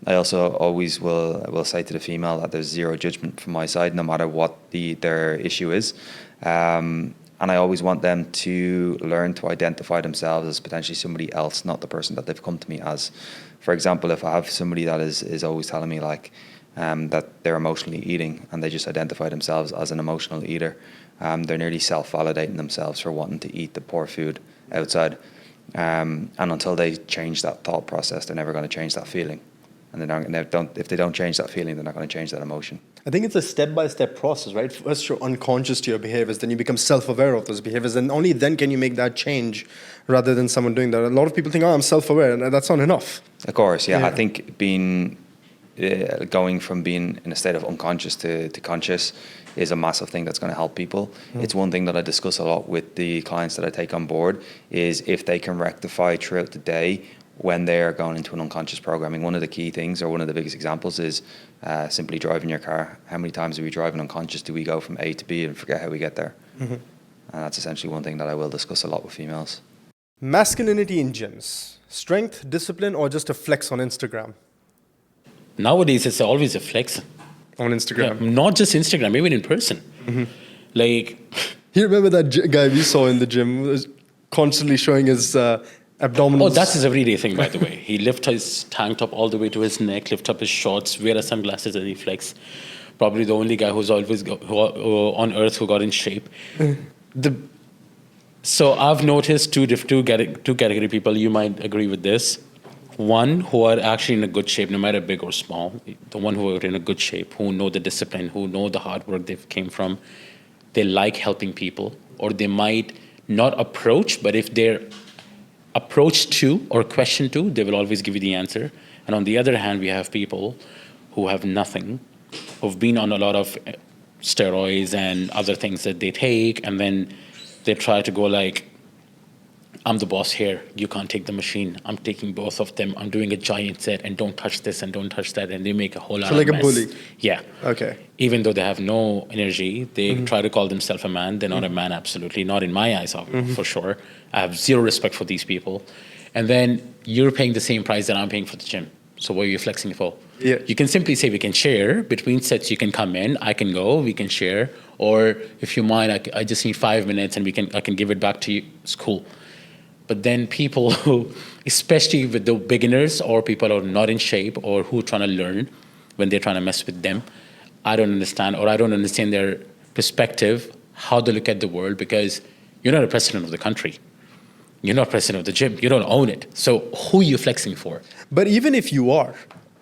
I also always will say to the female that there's zero judgment from my side, no matter what their issue is. And I always want them to learn to identify themselves as potentially somebody else, not the person that they've come to me as. For example, if I have somebody that is always telling me like that they're emotionally eating and they just identify themselves as an emotional eater, they're nearly self-validating themselves for wanting to eat the poor food outside. And until they change that thought process, they're never going to change that feeling. And if they don't change that feeling, they're not going to change that emotion. I think it's a step-by-step process, right? First, you're unconscious to your behaviors, then you become self-aware of those behaviors, and only then can you make that change rather than someone doing that. A lot of people think, oh, I'm self-aware, and that's not enough. Of course, yeah. I think going from being in a state of unconscious to conscious is a massive thing that's going to help people. It's one thing that I discuss a lot with the clients that I take on board, is if they can rectify throughout the day when they are going into an unconscious programming. One of the key things, or one of the biggest examples, is simply driving your car. How many times are we driving unconscious? Do we go from A to B and forget how we get there? And that's essentially one thing that I will discuss a lot with females. Masculinity in gyms. Strength, discipline, or just a flex on Instagram? Nowadays, it's always a flex. On Instagram. Yeah, not just Instagram, even in person. Like, You remember that guy we saw in the gym was constantly showing his abdominals? oh, that's his everyday thing, by the way. He lift his tank top all the way to his neck, lift up his shorts, wear sunglasses, and he flex. Probably the only guy who's always on earth who got in shape. So I've noticed two category people. You might agree with this. One, who are actually in a good shape, no matter big or small. The one who are in a good shape, who know the discipline, who know the hard work they've came from. They like helping people, or they might not approach, but if they're approached to or questioned to, they will always give you the answer. And on the other hand, we have people who have nothing, who've been on a lot of steroids and other things that they take, and then they try to go like, I'm the boss here, you can't take the machine, I'm taking both of them, I'm doing a giant set, and don't touch this and don't touch that, and they make a whole lot of mess. So like a bully? Yeah. Okay. Even though they have no energy, they try to call themselves a man. They're not a man, absolutely. Not in my eyes, for sure. I have zero respect for these people. And then you're paying the same price that I'm paying for the gym. So what are you flexing for? Yeah. You can simply say we can share. Between sets, you can come in, I can go, we can share. Or if you mind, I just need 5 minutes and I can give it back to you. It's cool. But then people who, especially with the beginners or people who are not in shape or who are trying to learn, when they're trying to mess with them, I don't understand, or I don't understand their perspective, how they look at the world, because you're not a president of the country. You're not president of the gym. You don't own it. So who are you flexing for? But even if you are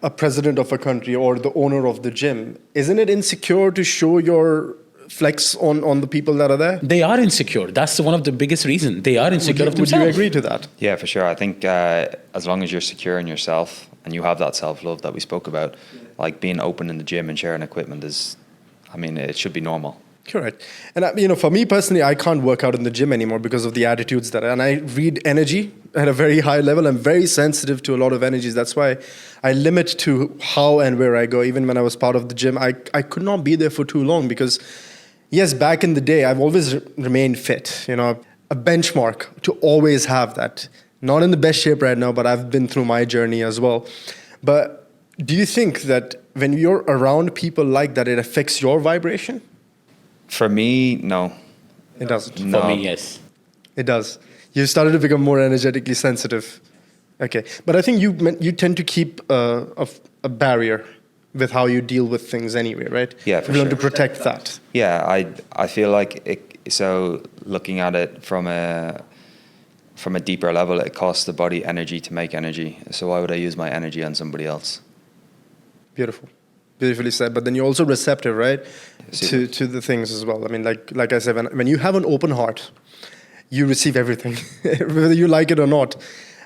a president of a country or the owner of the gym, isn't it insecure to show your flex on the people that are there? They are insecure. That's one of the biggest reasons. They are insecure of themselves. Would you agree to that? Yeah, for sure. I think as long as you're secure in yourself and you have that self-love that we spoke about, like being open in the gym and sharing equipment it should be normal. Correct. And for me personally, I can't work out in the gym anymore because of the attitudes and I read energy at a very high level. I'm very sensitive to a lot of energies. That's why I limit to how and where I go. Even when I was part of the gym, I could not be there for too long because, yes, back in the day, I've always remained fit. A benchmark to always have that. Not in the best shape right now, but I've been through my journey as well. But do you think that when you're around people like that, it affects your vibration? For me, no. It doesn't. No. For me, yes. It does. You started to become more energetically sensitive. Okay. But I think you tend to keep a barrier with how you deal with things anyway, right? Yeah, for you want sure. to protect that. Yeah, I feel like so looking at it from a deeper level, it costs the body energy to make energy. So why would I use my energy on somebody else? Beautiful. Beautifully said. But then you're also receptive, right? To the things as well. I mean, like I said, when you have an open heart, you receive everything, whether you like it or not.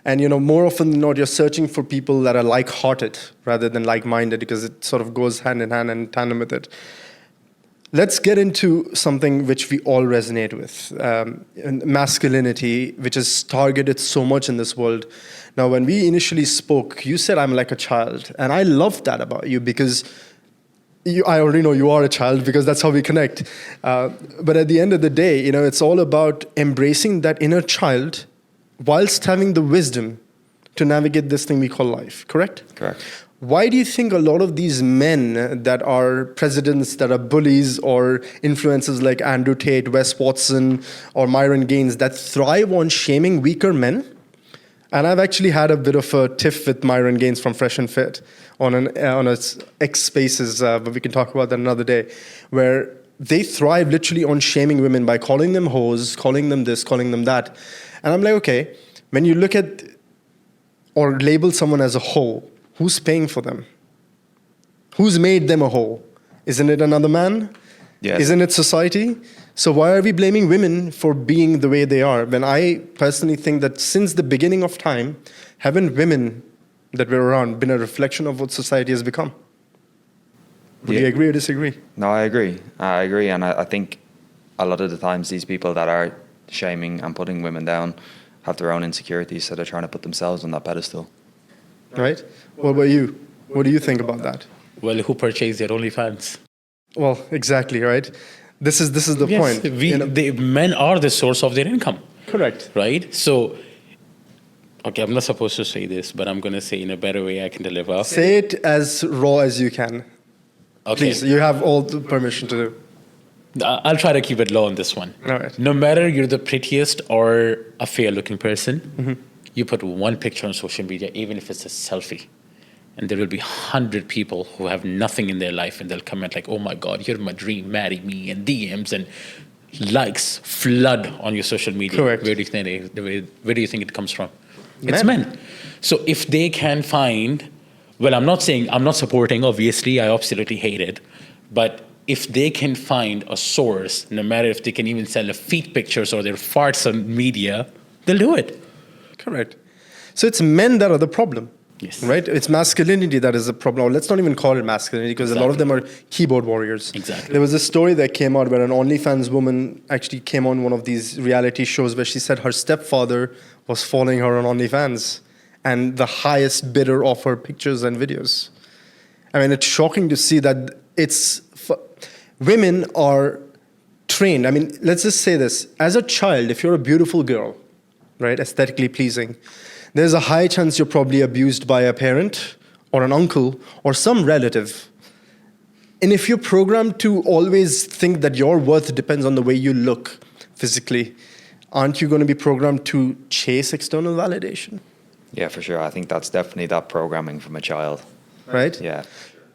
And, more often than not, you're searching for people that are like-hearted rather than like-minded, because it sort of goes hand in hand and in tandem with it. Let's get into something which we all resonate with, masculinity, which is targeted so much in this world. Now, when we initially spoke, you said I'm like a child. And I love that about you because I already know you are a child because that's how we connect. But at the end of the day, it's all about embracing that inner child whilst having the wisdom to navigate this thing we call life, correct? Correct. Why do you think a lot of these men that are presidents, that are bullies, or influencers like Andrew Tate, Wes Watson, or Myron Gaines that thrive on shaming weaker men? And I've actually had a bit of a tiff with Myron Gaines from Fresh and Fit on a X Spaces, but we can talk about that another day, where they thrive literally on shaming women by calling them hoes, calling them this, calling them that. And I'm like, okay, when you look at or label someone as a hoe, who's paying for them? Who's made them a hoe? Isn't it another man? Yes. Isn't it society? So why are we blaming women for being the way they are? When I personally think that since the beginning of time, haven't women that were around been a reflection of what society has become? Would you agree or disagree? No, I agree. I agree. And I think a lot of the times these people that are shaming and putting women down have their own insecurities, so they're trying to put themselves on that pedestal. Right? What about you? What do you think about that? Well, who purchased their OnlyFans? Well, exactly, right? This is the Yes, point. the men are the source of their income. Correct. Right? So, okay, I'm not supposed to say this, but I'm going to say in a better way I can deliver. Say it as raw as you can. Okay. Please, you have all the permission to do. I'll try to keep it low on this one. All right. No matter you're the prettiest or a fair-looking person, you put one picture on social media, even if it's a selfie, and there will be 100 people who have nothing in their life, and they'll comment like, "Oh my God, you're my dream, marry me," and DMs and likes flood on your social media. Correct. Where do you think it comes from? It's men. So if they can find, well, I'm not supporting, obviously, I absolutely hate it, but if they can find a source, no matter if they can even sell their feet pictures or their farts on media, they'll do it. Correct. So it's men that are the problem. Yes. Right? It's masculinity that is the problem. Or let's not even call it masculinity because a lot of them are keyboard warriors. Exactly. There was a story that came out where an OnlyFans woman actually came on one of these reality shows where she said her stepfather was following her on OnlyFans and the highest bidder of her pictures and videos. I mean, it's shocking to see that women are trained. I mean, let's just say this. As a child, if you're a beautiful girl, right, aesthetically pleasing, there's a high chance you're probably abused by a parent or an uncle or some relative. And if you're programmed to always think that your worth depends on the way you look physically, aren't you going to be programmed to chase external validation? Yeah, for sure. I think that's definitely that programming from a child. Right? Yeah.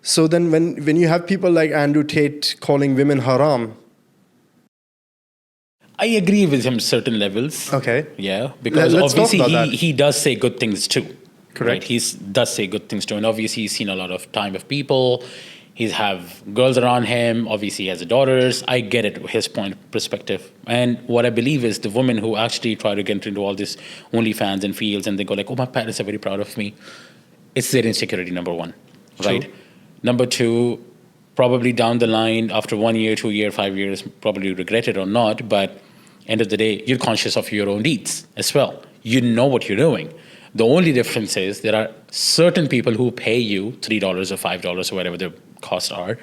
So then when you have people like Andrew Tate calling women haram. I agree with him certain levels. Okay. Yeah, because Let's talk obviously about that. he does say good things too. Correct. Right? He does say good things too. And obviously he's seen a lot of time with people. He's have girls around him. Obviously he has daughters. I get it, his point perspective. And what I believe is the women who actually try to get into all this OnlyFans and fields and they go like, oh, my parents are very proud of me. It's their insecurity, number one. Right? True. Number two, probably down the line, after 1 year, 2 year, 5 years, probably regret it or not, but end of the day, you're conscious of your own deeds as well. You know what you're doing. The only difference is there are certain people who pay you $3 or $5 or whatever the costs are,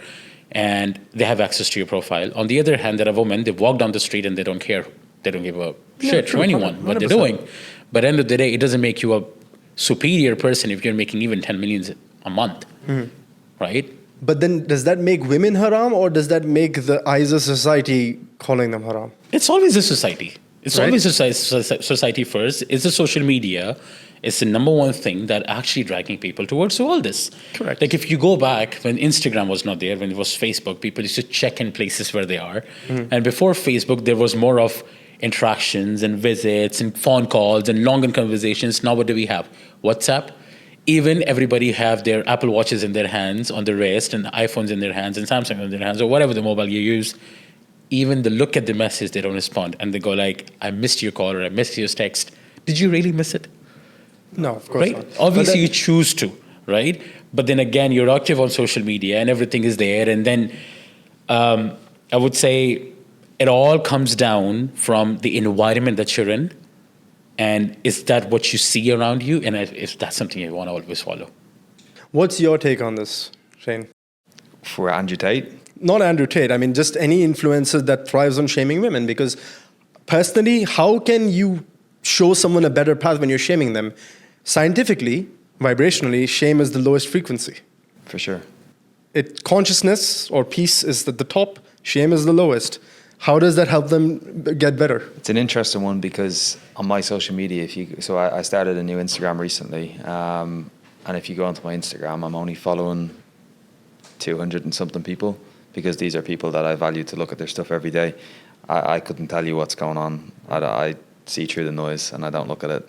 and they have access to your profile. On the other hand, there are women, they walk down the street and they don't care. They don't give a shit true, to anyone, what they're 100%. doing. But end of the day, it doesn't make you a superior person if you're making even 10 million a month, right? But then does that make women haram or does that make the eyes of society calling them haram? It's always a society. It's Right. always a society first. It's the social media. It's the number one thing that actually dragging people towards all this. Correct. Like if you go back when Instagram was not there, when it was Facebook, people used to check in places where they are. And before Facebook, there was more of interactions and visits and phone calls and longer conversations. Now what do we have? WhatsApp. Even everybody have their Apple Watches in their hands on the wrist and iPhones in their hands and Samsung in their hands or whatever the mobile you use. Even the look at the message, they don't respond. And they go like, I missed your call or I missed your text. Did you really miss it? No, of course Right? not. Obviously, But you choose to, right? But then again, you're active on social media and everything is there. And then I would say it all comes down from the environment that you're in. And is that what you see around you? And if that's something you want to always follow. what's your take on this, Shane? For Andrew Tate, Not Andrew Tate. I mean, just any influencer that thrives on shaming women. Because personally, how can you show someone a better path when you're shaming them? Scientifically, vibrationally, shame is the lowest frequency. For sure. Consciousness or peace is at the top, shame is the lowest. How does that help them get better? It's an interesting one because on my social media, I started a new Instagram recently, and if you go onto my Instagram, I'm only following 200 and something people because these are people that I value to look at their stuff every day. I couldn't tell you what's going on. I see through the noise and I don't look at it.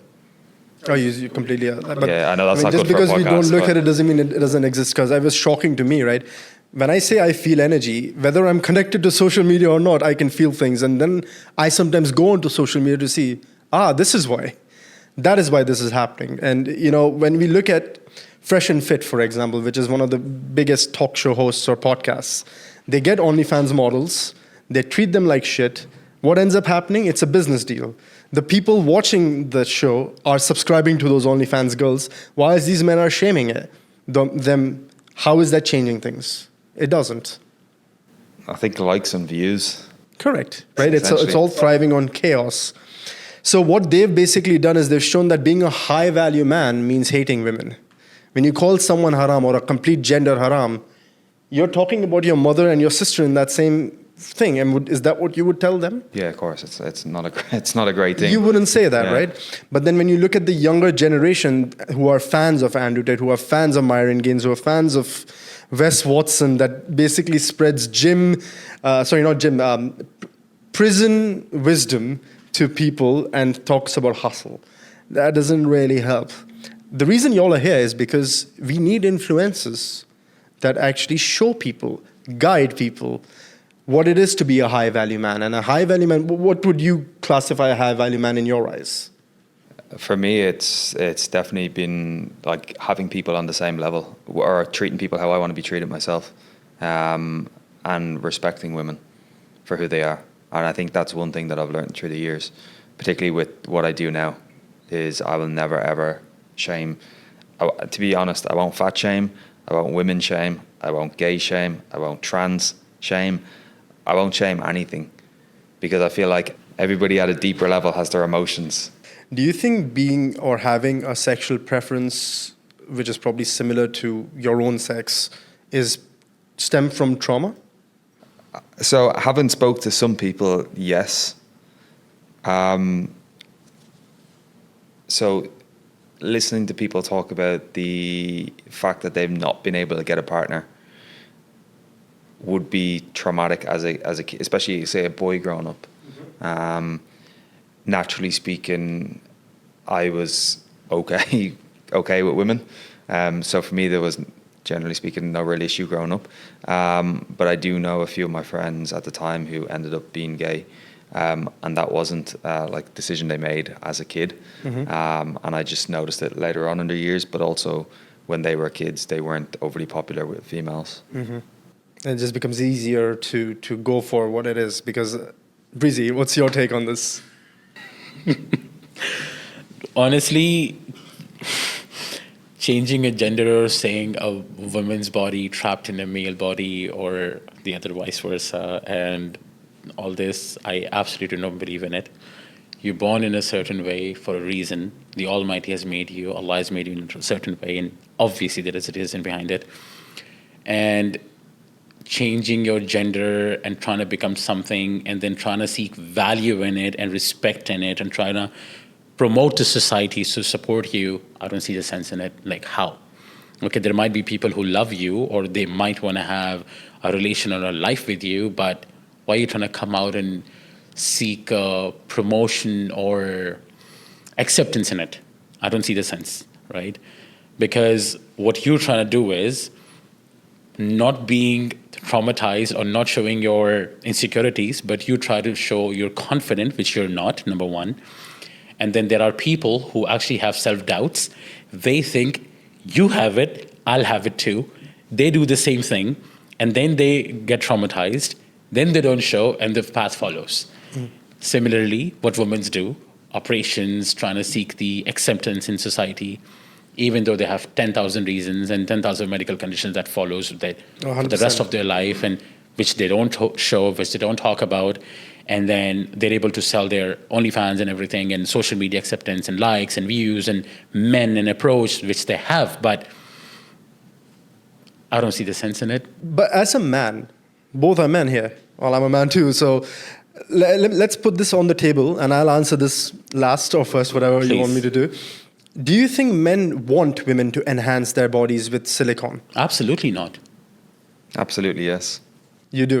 Oh, you completely. But, yeah, I know that's not just good for a because we don't podcast, look at it doesn't mean it doesn't exist. Because it was shocking to me, right? When I say I feel energy, whether I'm connected to social media or not, I can feel things. And then I sometimes go onto social media to see, this is why. That is why this is happening. And, when we look at Fresh and Fit, for example, which is one of the biggest talk show hosts or podcasts, they get OnlyFans models, they treat them like shit. What ends up happening? It's a business deal. The people watching the show are subscribing to those OnlyFans girls, whilst these men are shaming them. How is that changing things? It doesn't. I think likes and views. Correct, right? It's all thriving on chaos. So what they've basically done is they've shown that being a high-value man means hating women. When you call someone haram or a complete gender haram, you're talking about your mother and your sister in that same thing. And is that what you would tell them? Yeah, of course. It's not a great thing. You wouldn't say that, right? But then when you look at the younger generation who are fans of Andrew Tate, who are fans of Myron Gaines, who are fans of Wes Watson, that basically spreads prison wisdom to people and talks about hustle. That doesn't really help. The reason y'all are here is because we need influencers that actually show people, guide people, what it is to be a high-value man. And a high-value man, what would you classify a high-value man in your eyes? For me, it's definitely been like having people on the same level or treating people how I want to be treated myself, and respecting women for who they are. And I think that's one thing that I've learned through the years, particularly with what I do now, is I will never, ever shame. To be honest, I won't fat shame. I won't women shame. I won't gay shame. I won't trans shame. I won't shame anything because I feel like everybody at a deeper level has their emotions. Do you think being or having a sexual preference, which is probably similar to your own sex, is stem from trauma? So having spoke to some people, yes. So listening to people talk about the fact that they've not been able to get a partner would be traumatic as a kid, especially say a boy growing up. Mm-hmm. Naturally speaking, I was okay with women. So for me, there was, generally speaking, no real issue growing up. But I do know a few of my friends at the time who ended up being gay. And that wasn't like a decision they made as a kid. Mm-hmm. And I just noticed it later on in their years, but also when they were kids, they weren't overly popular with females. Mm-hmm. And it just becomes easier to go for what it is. Because, Breezy, what's your take on this? Honestly, changing a gender or saying a woman's body trapped in a male body or the other vice versa and all this, I absolutely don't believe in it. You're born in a certain way for a reason. The Almighty has made you, Allah has made you in a certain way, and obviously there is a reason behind it. And changing your gender and trying to become something and then trying to seek value in it and respect in it and trying to promote the society to support you, I don't see the sense in it. Like, how? Okay, there might be people who love you or they might want to have a relation or a life with you, but why are you trying to come out and seek promotion or acceptance in it? I don't see the sense, right? Because what you're trying to do is not being traumatized or not showing your insecurities, but you try to show you're confident, which you're not, number one. And then there are people who actually have self-doubts. They think, you have it, I'll have it too. They do the same thing, and then they get traumatized. Then they don't show, and the path follows. Mm. Similarly, what women do, operations, trying to seek the acceptance in society, even though they have 10,000 reasons and 10,000 medical conditions that follows for the rest of their life. And which they don't show, which they don't talk about, and then they're able to sell their OnlyFans and everything, and social media acceptance and likes and views and men and approach, which they have, but I don't see the sense in it. But as a man, both are men here. Well, I'm a man too, so let's put this on the table, and I'll answer this last or first, whatever you want me to do. Do you think men want women to enhance their bodies with silicone? Absolutely not. Absolutely, yes. You do?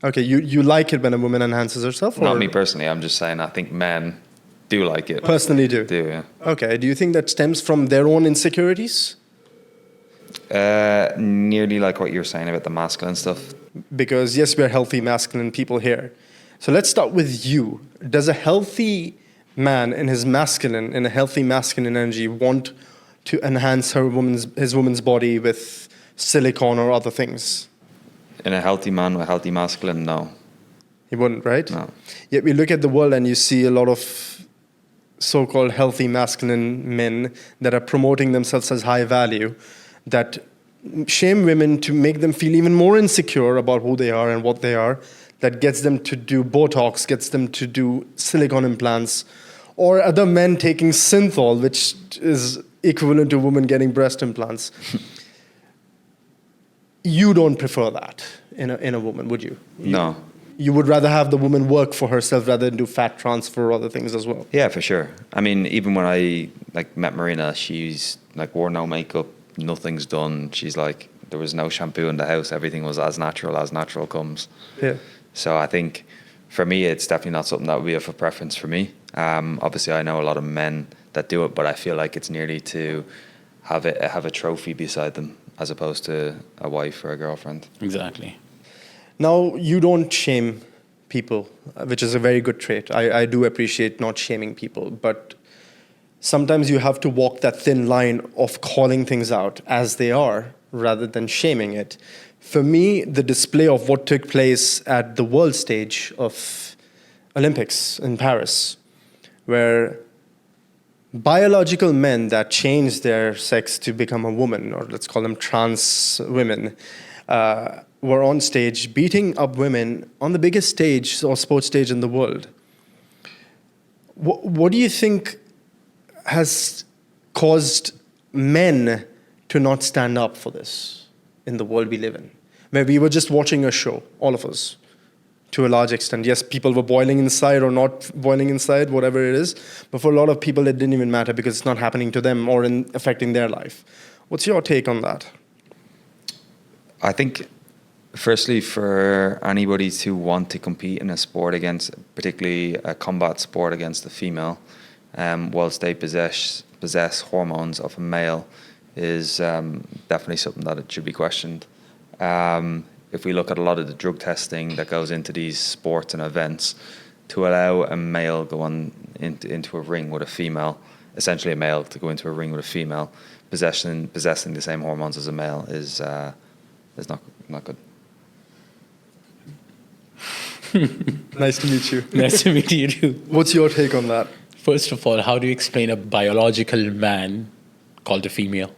Okay, you like it when a woman enhances herself? Or? Not me personally. I'm just saying I think men do like it. Personally do? Do, yeah. Okay, do you think that stems from their own insecurities? Nearly like what you were saying about the masculine stuff. Because yes, we're healthy masculine people here. So let's start with you. Does a healthy man in a healthy masculine energy want to enhance his woman's body with silicone or other things? In a healthy man with a healthy masculine, no. He wouldn't, right? No. Yet we look at the world and you see a lot of so-called healthy masculine men that are promoting themselves as high value, that shame women to make them feel even more insecure about who they are and what they are, that gets them to do Botox, gets them to do silicone implants, or other men taking synthol, which is equivalent to women getting breast implants. You don't prefer that in a woman, would you? No. You would rather have the woman work for herself rather than do fat transfer or other things as well? Yeah, for sure. I mean, even when I met Marina, she's wore no makeup, nothing's done. She's there was no shampoo in the house. Everything was as natural comes. Yeah. So I think for me, it's definitely not something that would be of a preference for me. Obviously, I know a lot of men that do it, but I feel like it's nearly to have a trophy beside them as opposed to a wife or a girlfriend. Exactly. Now, you don't shame people, which is a very good trait. I do appreciate not shaming people, but sometimes you have to walk that thin line of calling things out as they are rather than shaming it. For me, the display of what took place at the world stage of Olympics in Paris, where biological men that changed their sex to become a woman, or let's call them trans women, were on stage beating up women on the biggest stage or sports stage in the world. What do you think has caused men to not stand up for this in the world we live in? Where we were just watching a show, all of us, to a large extent. Yes, people were boiling inside or not boiling inside, whatever it is. But for a lot of people, it didn't even matter because it's not happening to them or affecting their life. What's your take on that? I think, firstly, for anybody to want to compete in a sport against, particularly a combat sport against a female, whilst they possess hormones of a male, is definitely something that it should be questioned. If we look at a lot of the drug testing that goes into these sports and events, to allow a male go on into a ring with a female, essentially a male to go into a ring with a female, possessing the same hormones as a male is not good. Nice to meet you. Nice to meet you too. What's your take on that? First of all, how do you explain a biological man called a female?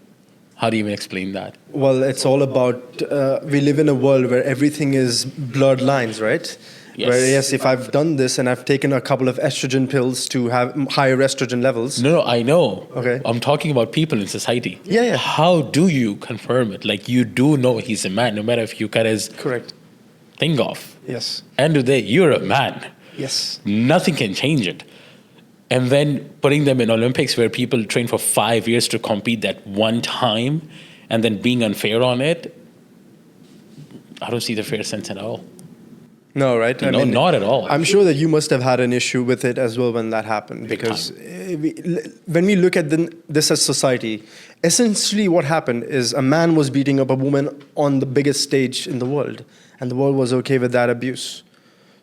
How do you even explain that? Well, it's all about, we live in a world where everything is blurred lines, right? Yes. Where, yes, if I've done this and I've taken a couple of estrogen pills to have higher estrogen levels. No, I know. Okay. I'm talking about people in society. Yeah. How do you confirm it? You do know he's a man, no matter if you cut his Correct. thing off. Yes. End of the day, you're a man. Yes. Nothing can change it. And then putting them in Olympics where people train for 5 years to compete that one time and then being unfair on it, I don't see the fair sense at all. No, right? No, not at all. I'm sure that you must have had an issue with it as well when that happened. Because when we look at this as society, essentially what happened is a man was beating up a woman on the biggest stage in the world. And the world was okay with that abuse.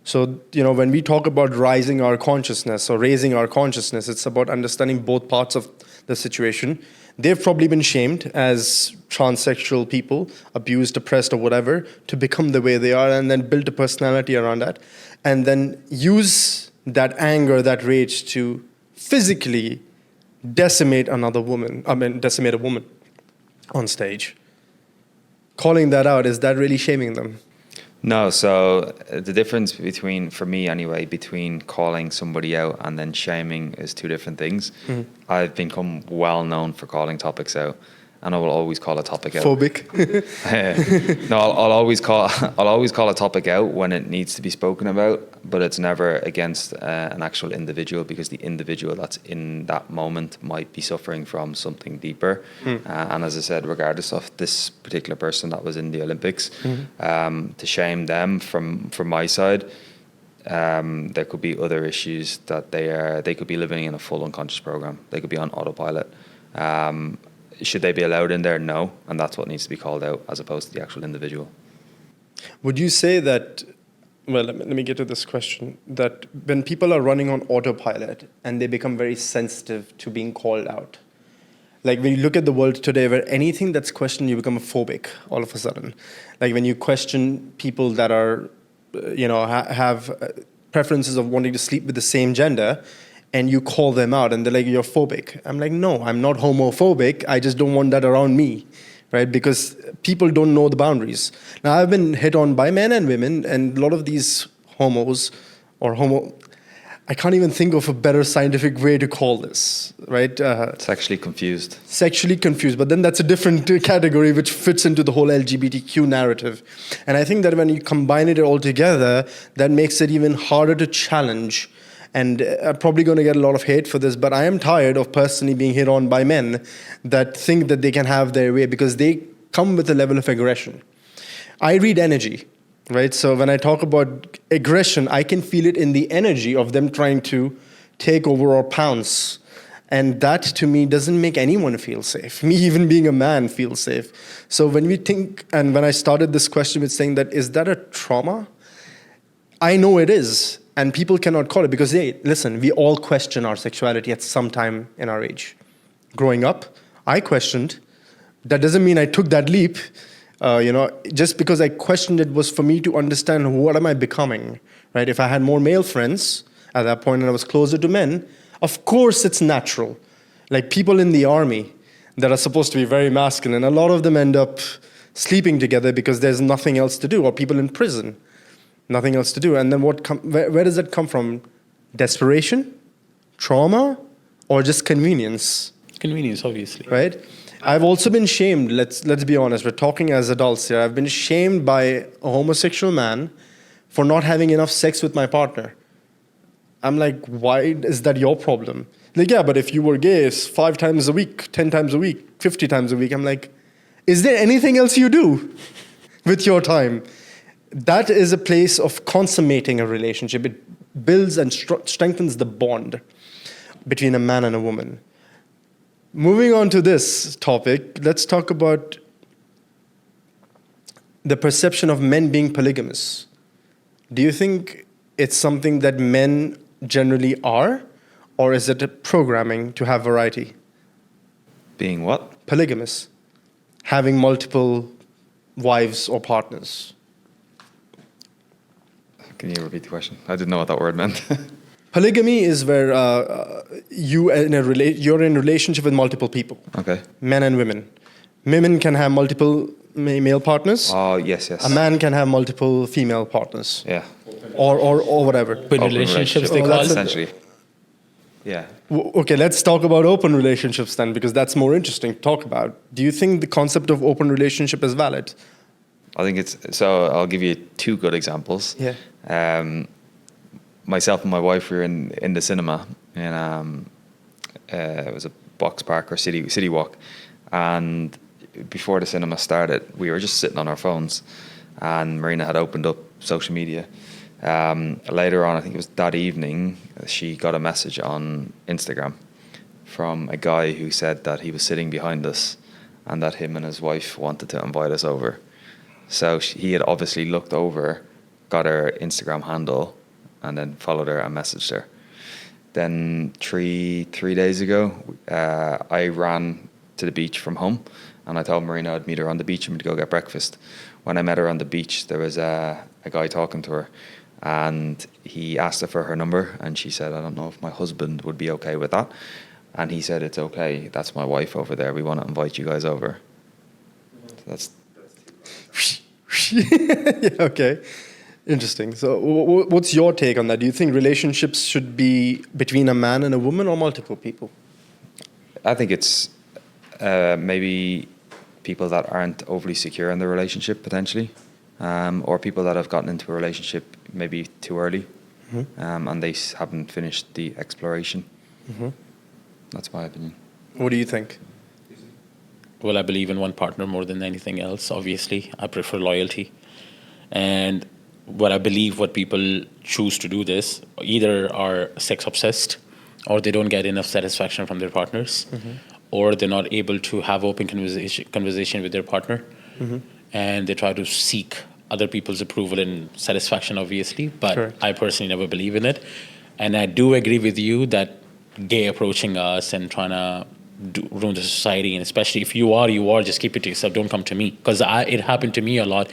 So, when we talk about raising our consciousness, it's about understanding both parts of the situation. They've probably been shamed as transsexual people, abused, oppressed, or whatever, to become the way they are and then build a personality around that. And then use that anger, that rage to physically decimate a woman on stage. Calling that out, is that really shaming them? No, so the difference between, for me anyway, between calling somebody out and then shaming is two different things. I've become well known for calling topics out, and I will always call a topic out. Phobic. No, I'll always call a topic out when it needs to be spoken about, but it's never against an actual individual, because the individual that's in that moment might be suffering from something deeper. And as I said, regardless of this particular person that was in the Olympics, to shame them from my side, there could be other issues that they could be living in a full unconscious program. They could be on autopilot. Should they be allowed in there? No. And that's what needs to be called out, as opposed to the actual individual. Would you say that, well, let me get to this question, that when people are running on autopilot and they become very sensitive to being called out, like when you look at the world today where anything that's questioned, you become a phobic all of a sudden. Like when you question people that are, have preferences of wanting to sleep with the same gender, and you call them out and they're like, you're phobic. I'm like, no, I'm not homophobic. I just don't want that around me, right? Because people don't know the boundaries. Now, I've been hit on by men and women, and a lot of these I can't even think of a better scientific way to call this, right? Sexually confused. Sexually confused, but then that's a different category which fits into the whole LGBTQ narrative. And I think that when you combine it all together, that makes it even harder to challenge. And I'm probably going to get a lot of hate for this, but I am tired of personally being hit on by men that think that they can have their way, because they come with a level of aggression. I read energy, right? So when I talk about aggression, I can feel it in the energy of them trying to take over or pounce. And that, to me, doesn't make anyone feel safe. Me, even being a man, feels safe. So when we think, and when I started this question with saying that, is that a trauma? I know it is. And people cannot call it, because, hey, listen, we all question our sexuality at some time in our age. Growing up, I questioned. That doesn't mean I took that leap. Just because I questioned it was for me to understand what am I becoming, right? If I had more male friends at that point and I was closer to men, of course it's natural. Like people in the army that are supposed to be very masculine, a lot of them end up sleeping together because there's nothing else to do, or people in prison. Nothing else to do. And then where does that come from? Desperation? Trauma? Or just convenience? Convenience, obviously. Right? I've also been shamed, let's be honest, we're talking as adults here. I've been shamed by a homosexual man for not having enough sex with my partner. I'm like, why is that your problem? Like, yeah, but if you were gay, it's 5 times a week, 10 times a week, 50 times a week. I'm like, is there anything else you do with your time? That is a place of consummating a relationship. It builds and strengthens the bond between a man and a woman. Moving on to this topic, let's talk about the perception of men being polygamous. Do you think it's something that men generally are, or is it a programming to have variety? Being what? Polygamous. Having multiple wives or partners. Can you repeat the question? I didn't know what that word meant. Polygamy is where you're in a relationship with multiple people. Okay. Men and women. Women can have multiple male partners. Oh, yes. A man can have multiple female partners. Yeah. Or whatever. Open relationships, they Oh, call that's it. Essentially. Yeah. Okay, let's talk about open relationships then, because that's more interesting to talk about. Do you think the concept of open relationship is valid? I think so I'll give you 2 good examples. Yeah. Myself and my wife were in the cinema, and it was a box park or city walk, and before the cinema started, we were just sitting on our phones, and Marina had opened up social media. Later on, I think it was that evening, she got a message on Instagram from a guy who said that he was sitting behind us and that him and his wife wanted to invite us over. So he had obviously looked over, got her Instagram handle, and then followed her and messaged her. Then three days ago, I ran to the beach from home, and I told Marina I'd meet her on the beach and we'd go get breakfast. When I met her on the beach, there was a guy talking to her, and he asked her for her number, and she said, I don't know if my husband would be okay with that. And he said, it's okay, that's my wife over there, we want to invite you guys over. So that's Yeah, okay. Interesting. So, what's your take on that? Do you think relationships should be between a man and a woman or multiple people? I think it's maybe people that aren't overly secure in their relationship potentially, or people that have gotten into a relationship maybe too early, and they haven't finished the exploration. That's my opinion. What do you think? Well, I believe in one partner more than anything else, obviously. I prefer loyalty. And what people choose to do this, either are sex obsessed, or they don't get enough satisfaction from their partners, or they're not able to have open conversation with their partner, and they try to seek other people's approval and satisfaction, obviously. But Correct. I personally never believe in it. And I do agree with you that gay approaching us and trying to ruin the society, and especially if you are, just keep it to yourself. Don't come to me, because it happened to me a lot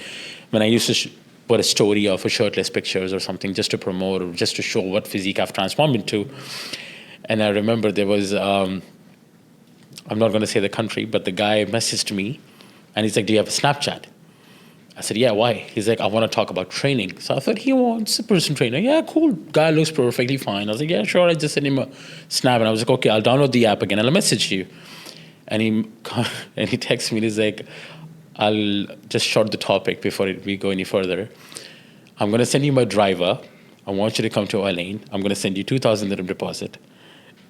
when I used to put a story of a shirtless pictures or something just to promote or just to show what physique I've transformed into. And I remember there was, I'm not going to say the country, but the guy messaged me and he's like, do you have a Snapchat? I said, yeah, why? He's like, I want to talk about training. So I thought, he wants a personal trainer. Yeah, cool. Guy looks perfectly fine. I was like, yeah, sure. I just sent him a snap and I was like, okay, I'll download the app again. I'll message you. And he texts me and he's like, I'll just short the topic before we go any further. I'm going to send you my driver. I want you to come to our lane. I'm going to send you 2,000 dirham deposit.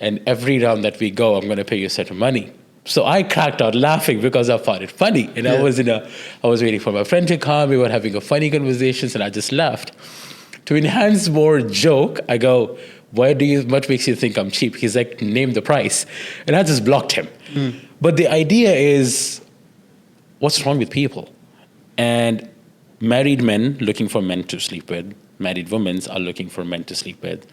And every round that we go, I'm going to pay you a set of money. So I cracked out laughing because I found it funny. And I was waiting for my friend to come. We were having a funny conversations and I just laughed. To enhance more joke, I go, what makes you think I'm cheap? He's like, name the price. And I just blocked him. But the idea is, what's wrong with people? And married men looking for men to sleep with, married women are looking for men to sleep with.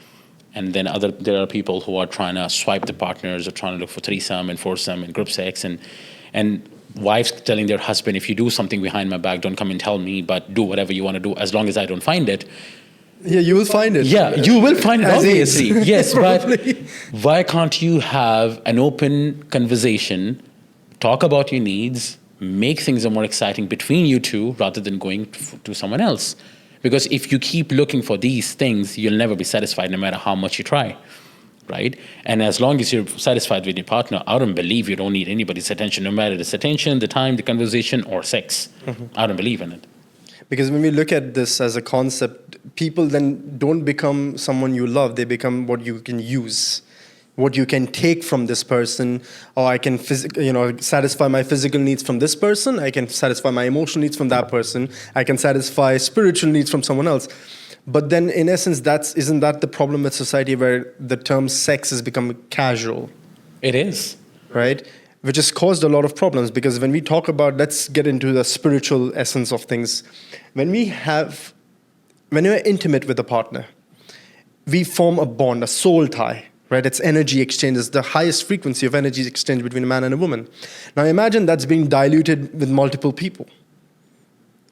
And then there are people who are trying to swipe the partners or trying to look for threesome and foursome and group sex. And wives telling their husband, if you do something behind my back, don't come and tell me, but do whatever you want to do as long as I don't find it. Yeah, you will find it. Yeah, you will find it, As obviously. is. Yes, but why can't you have an open conversation, talk about your needs, make things more exciting between you two rather than going to someone else? Because if you keep looking for these things, you'll never be satisfied no matter how much you try, right? And as long as you're satisfied with your partner, I don't believe you don't need anybody's attention, no matter the attention, the time, the conversation, or sex. I don't believe in it. Because when we look at this as a concept, people then don't become someone you love. They become what you can use, what you can take from this person, or I can satisfy my physical needs from this person. I can satisfy my emotional needs from that person. I can satisfy spiritual needs from someone else. But then, in essence, isn't that the problem with society, where the term sex has become casual? It is. Right? Which has caused a lot of problems, because when we talk about, let's get into the spiritual essence of things. When you're intimate with a partner, we form a bond, a soul tie, right? It's energy exchange. It's the highest frequency of energy exchange between a man and a woman. Now imagine that's being diluted with multiple people.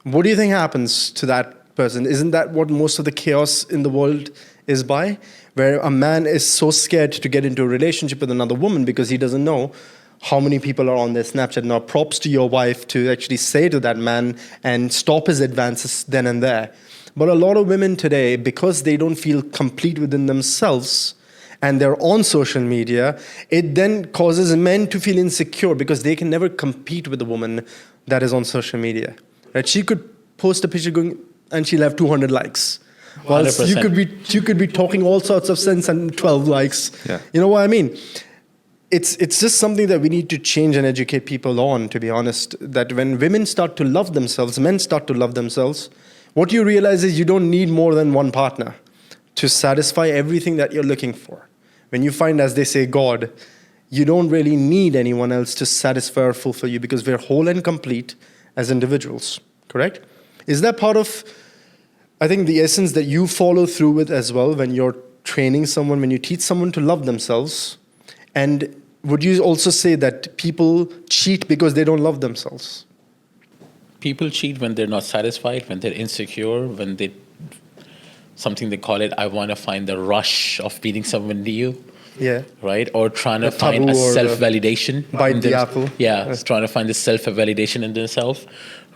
What do you think happens to that person? Isn't that what most of the chaos in the world is by? Where a man is so scared to get into a relationship with another woman because he doesn't know how many people are on their Snapchat. Now, props to your wife to actually say to that man and stop his advances then and there. But a lot of women today, because they don't feel complete within themselves and they're on social media, it then causes men to feel insecure because they can never compete with a woman that is on social media. Right? She could post a picture going and she'll have 200 likes. Whilst 100%. you could be talking all sorts of sense and 12 likes. Yeah. You know what I mean? It's just something that we need to change and educate people on, to be honest, that when women start to love themselves, men start to love themselves, what you realize is you don't need more than one partner to satisfy everything that you're looking for. When you find, as they say, God, you don't really need anyone else to satisfy or fulfill you, because we're whole and complete as individuals, correct? Is that part of, I think, the essence that you follow through with as well when you're training someone, when you teach someone to love themselves? And would you also say that people cheat because they don't love themselves? People cheat when they're not satisfied, when they're insecure, when something they call it, I want to find the rush of meeting someone new. Yeah. Right? Or trying to The find a taboo or self-validation. bite the apple. Yeah, trying to find the self-validation in themselves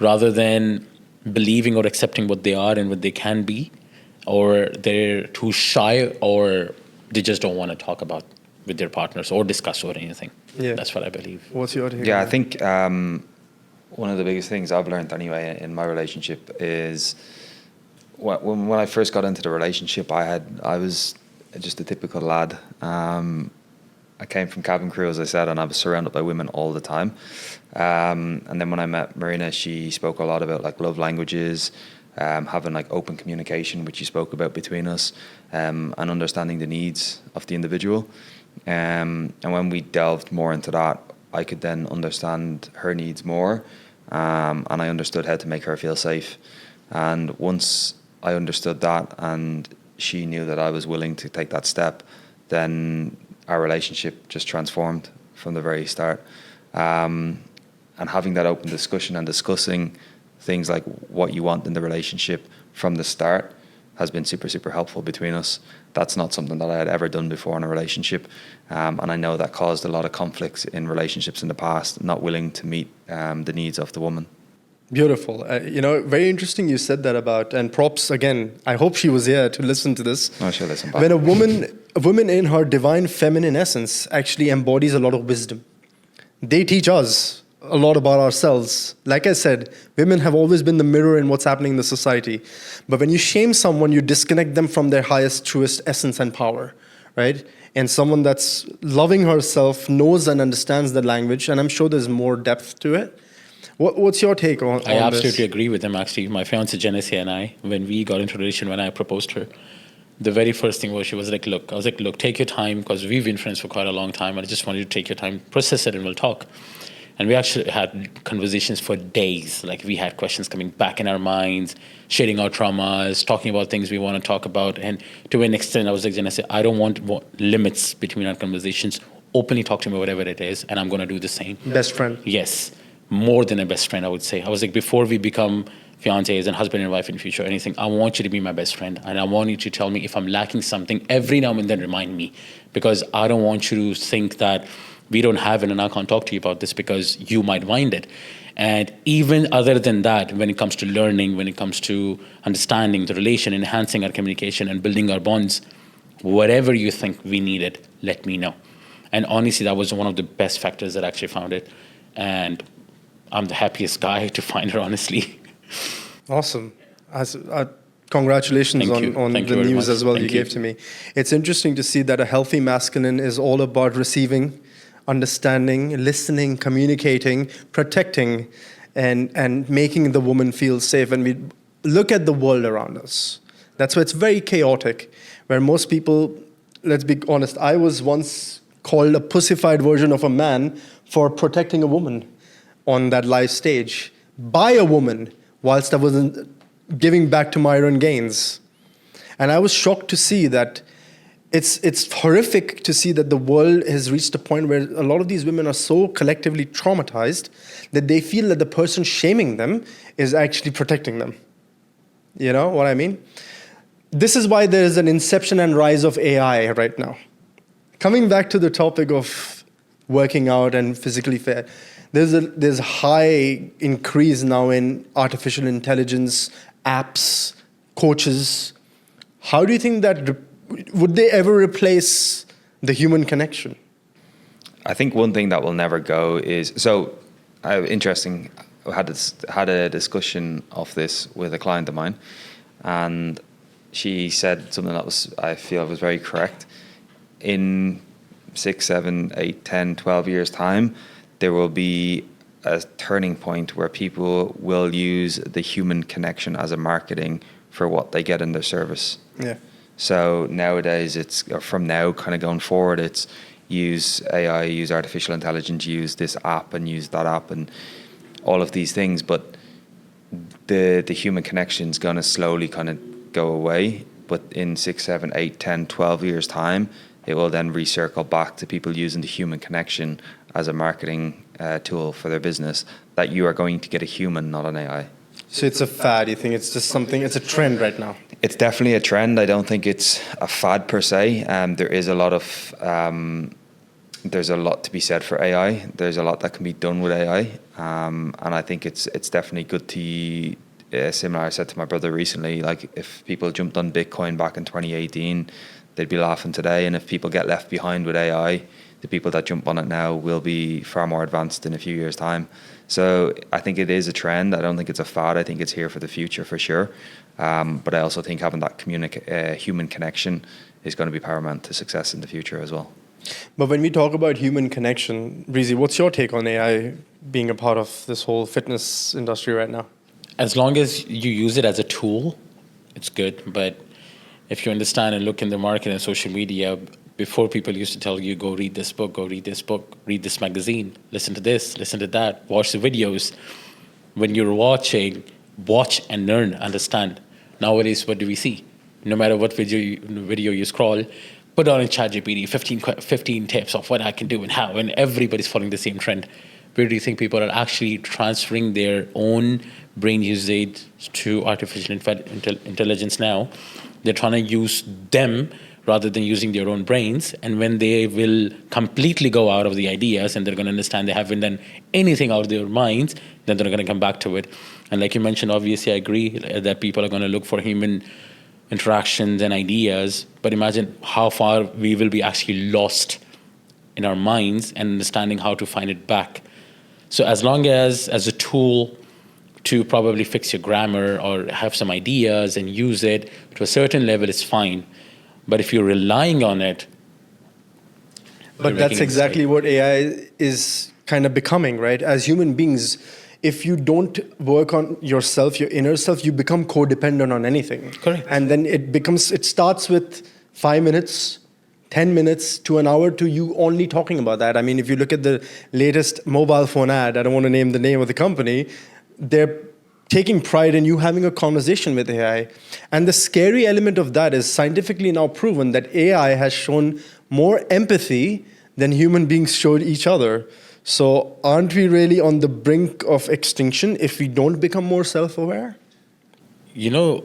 rather than believing or accepting what they are and what they can be, or they're too shy, or they just don't want to talk about with their partners or discuss or anything. Yeah. That's what I believe. What's your take? Yeah, on I think one of the biggest things I've learned anyway in my relationship is when I first got into the relationship, I was just a typical lad. I came from cabin crew, as I said, and I was surrounded by women all the time. And then when I met Marina, she spoke a lot about like love languages, having like open communication, which you spoke about between us, and understanding the needs of the individual. And when we delved more into that, I could then understand her needs more, and I understood how to make her feel safe. And once I understood that, and she knew that I was willing to take that step, then our relationship just transformed from the very start. And having that open discussion and discussing things like what you want in the relationship from the start has been super, super helpful between us. That's not something that I had ever done before in a relationship. And I know that caused a lot of conflicts in relationships in the past, not willing to meet the needs of the woman. Beautiful. Very interesting you said that about, and props again. I hope she was here to listen to this. Oh, she'll listen back. When a woman in her divine feminine essence actually embodies a lot of wisdom. They teach us a lot about ourselves. Like I said, women have always been the mirror in what's happening in the society. But when you shame someone, you disconnect them from their highest, truest essence and power, right? And someone that's loving herself knows and understands the language, and I'm sure there's more depth to it. What's your take on I absolutely this? agree with him, actually. My fiancée Genesis and I, when we got into a relation, when I proposed to her, the very first thing was, she was like, look, I was like, look, take your time, because we've been friends for quite a long time, and I just want you to take your time, process it, and we'll talk. And we actually had conversations for days. Like, we had questions coming back in our minds, sharing our traumas, talking about things we want to talk about. And to an extent, I was like, Genesis, I don't want limits between our conversations. Openly talk to me, whatever it is, and I'm going to do the same. Best friend. Yes. More than a best friend, I would say. I was like, before we become fiancés and husband and wife in the future or anything, I want you to be my best friend. And I want you to tell me if I'm lacking something. Every now and then remind me. Because I don't want you to think that we don't have it and I can't talk to you about this because you might mind it. And even other than that, when it comes to learning, when it comes to understanding the relation, enhancing our communication and building our bonds, whatever you think we needed, let me know. And honestly, that was one of the best factors that I actually found it. And I'm the happiest guy to find her, honestly. Awesome. Congratulations on the news as well you gave to me. It's interesting to see that a healthy masculine is all about receiving, understanding, listening, communicating, protecting, and making the woman feel safe. And we look at the world around us. That's why it's very chaotic, where most people, let's be honest, I was once called a pussified version of a man for protecting a woman on that live stage by a woman whilst I wasn't giving back to Myron Gaines. And I was shocked to see that it's horrific to see that the world has reached a point where a lot of these women are so collectively traumatized that they feel that the person shaming them is actually protecting them. You know what I mean? This is why there is an inception and rise of AI right now. Coming back to the topic of working out and physically fit, there's a high increase now in artificial intelligence, apps, coaches. How do you think that, would they ever replace the human connection? I think one thing that will never go is, interesting, I had a discussion of this with a client of mine, and she said something that I feel was very correct. In 6, 7, 8, 10, 12 years' time, there will be a turning point where people will use the human connection as a marketing for what they get in their service. Yeah. So nowadays, from now kind of going forward, it's use AI, use artificial intelligence, use this app and use that app and all of these things. But the human connection is going to slowly kind of go away. But in 6, 7, 8, 10, 12 years' time, it will then recircle back to people using the human connection as a marketing tool for their business, that you are going to get a human, not an AI. So it's a fad, you think it's just something, it's a trend right now? It's definitely a trend. I don't think it's a fad per se. There is a lot of, there's a lot to be said for AI. There's a lot that can be done with AI. And I think it's definitely good similar. I said to my brother recently, like if people jumped on Bitcoin back in 2018, they'd be laughing today. And if people get left behind with AI, the people that jump on it now will be far more advanced in a few years' time. So I think it is a trend. I don't think it's a fad. I think it's here for the future for sure. But I also think having that human connection is going to be paramount to success in the future as well. But when we talk about human connection, Breezy, what's your take on AI being a part of this whole fitness industry right now? As long as you use it as a tool, it's good. But if you understand and look in the market and social media, before people used to tell you, go read this book, go read this book, read this magazine, listen to this, listen to that, watch the videos. When you're watching, watch and learn, understand. Nowadays, what do we see? No matter what video you scroll, put on in ChatGPT 15 tips of what I can do and how, and everybody's following the same trend. Where do you think people are actually transferring their own brain usage to artificial intelligence now? They're trying to use them rather than using their own brains. And when they will completely go out of the ideas and they're going to understand they haven't done anything out of their minds, then they're going to come back to it. And like you mentioned, obviously, I agree that people are going to look for human interactions and ideas. But imagine how far we will be actually lost in our minds and understanding how to find it back. So as long as a tool to probably fix your grammar or have some ideas and use it to a certain level, it's fine. But if you're relying on it, but that's exactly what AI is kind of becoming, right? As human beings, if you don't work on yourself, your inner self, you become codependent on anything. Correct. And then it starts with 5 minutes, 10 minutes to an hour to you only talking about that. I mean, if you look at the latest mobile phone ad, I don't want to name the name of the company, they're taking pride in you having a conversation with AI. And the scary element of that is scientifically now proven that AI has shown more empathy than human beings showed each other. So aren't we really on the brink of extinction if we don't become more self-aware? You know,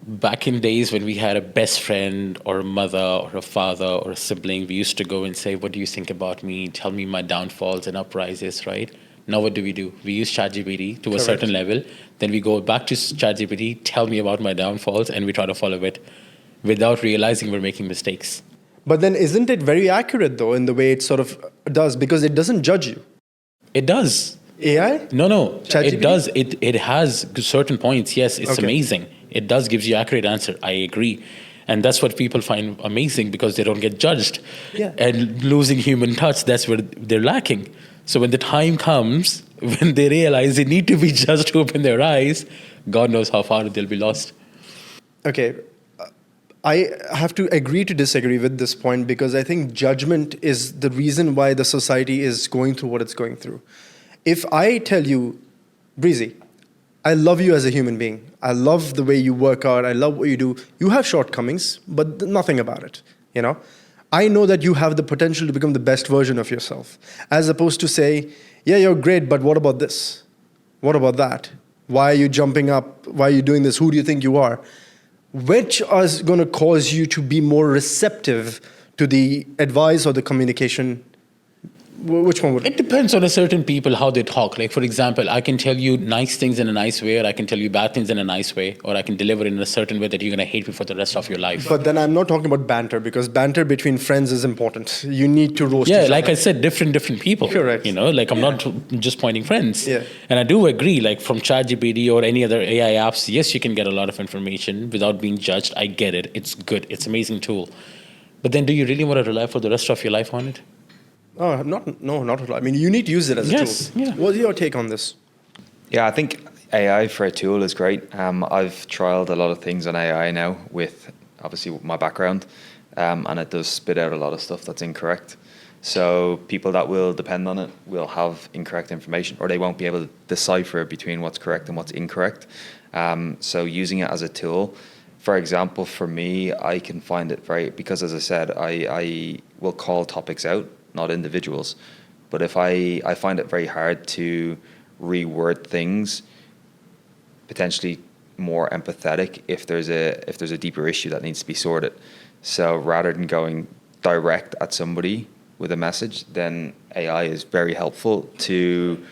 back in days when we had a best friend or a mother or a father or a sibling, we used to go and say, what do you think about me? Tell me my downfalls and uprises, right? Now what do? We use ChatGPT to a certain level. Then we go back to ChatGPT, tell me about my downfalls, and we try to follow it without realizing we're making mistakes. But then isn't it very accurate, though, in the way it sort of does? Because it doesn't judge you. It does. AI? No. ChatGPT? It does. It has certain points. Yes, it's amazing. It does gives you accurate answer. I agree. And that's what people find amazing because they don't get judged. Yeah. And losing human touch, that's where they're lacking. So when the time comes, when they realize they need to be judged to open their eyes, God knows how far they'll be lost. Okay. I have to agree to disagree with this point because I think judgment is the reason why the society is going through what it's going through. If I tell you, Breezy, I love you as a human being. I love the way you work out. I love what you do. You have shortcomings, but nothing about it, you know? I know that you have the potential to become the best version of yourself, as opposed to say, yeah, you're great, but what about this? What about that? Why are you jumping up? Why are you doing this? Who do you think you are? Which is going to cause you to be more receptive to the advice or the communication? Which one would it? Depends on a certain people, how they talk. Like, for example, I can tell you nice things in a nice way, or I can tell you bad things in a nice way, or I can deliver in a certain way that you're going to hate me for the rest of your life. But then I'm not talking about banter, because banter between friends is important. You need to roast each other. Like I said, different people. Correct. You know, like I'm not just pointing friends. Yeah. And I do agree, like from ChatGPT or any other AI apps, yes, you can get a lot of information without being judged. I get it. It's good. It's an amazing tool. But then do you really want to rely for the rest of your life on it? Oh, not at all. I mean, you need to use it as a tool. Yeah. What's your take on this? Yeah, I think AI for a tool is great. I've trialed a lot of things on AI now with obviously my background, and it does spit out a lot of stuff that's incorrect. So people that will depend on it will have incorrect information, or they won't be able to decipher between what's correct and what's incorrect. So using it as a tool, for example, for me, I can find it because as I said, I will call topics out, not individuals. But if I find it very hard to reword things, potentially more empathetic if there's a deeper issue that needs to be sorted. So rather than going direct at somebody with a message, then AI is very helpful to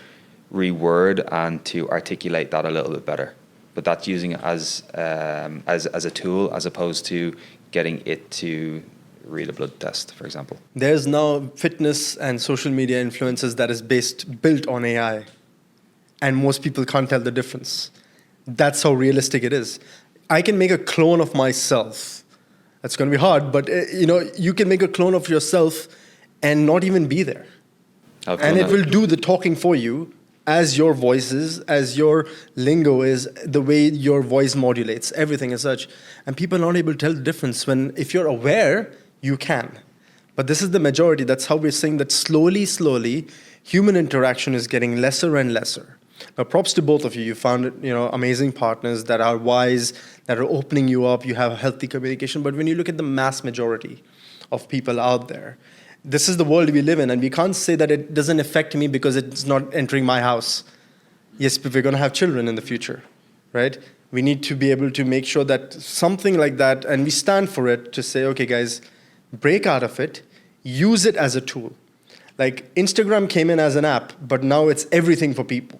reword and to articulate that a little bit better. but that's using it as a tool as opposed to getting it to read a blood test, for example. There's now fitness and social media influencers that is built on AI, and most people can't tell the difference. That's how realistic it is. I can make a clone of myself. That's going to be hard, but you can make a clone of yourself and not even be there. And it will do the talking for you as your voice is, as your lingo is, the way your voice modulates, everything as such. And people are not able to tell the difference when, if you're aware, you can. But this is the majority. That's how we're saying that slowly, human interaction is getting lesser and lesser. Now, props to both of you. You found amazing partners that are wise, that are opening you up. You have healthy communication. But when you look at the mass majority of people out there, this is the world we live in, and we can't say that it doesn't affect me because it's not entering my house. Yes, but we're going to have children in the future, right? We need to be able to make sure that something like that, and we stand for it, to say, okay, guys, break out of it, use it as a tool. Like Instagram came in as an app, but now it's everything for people.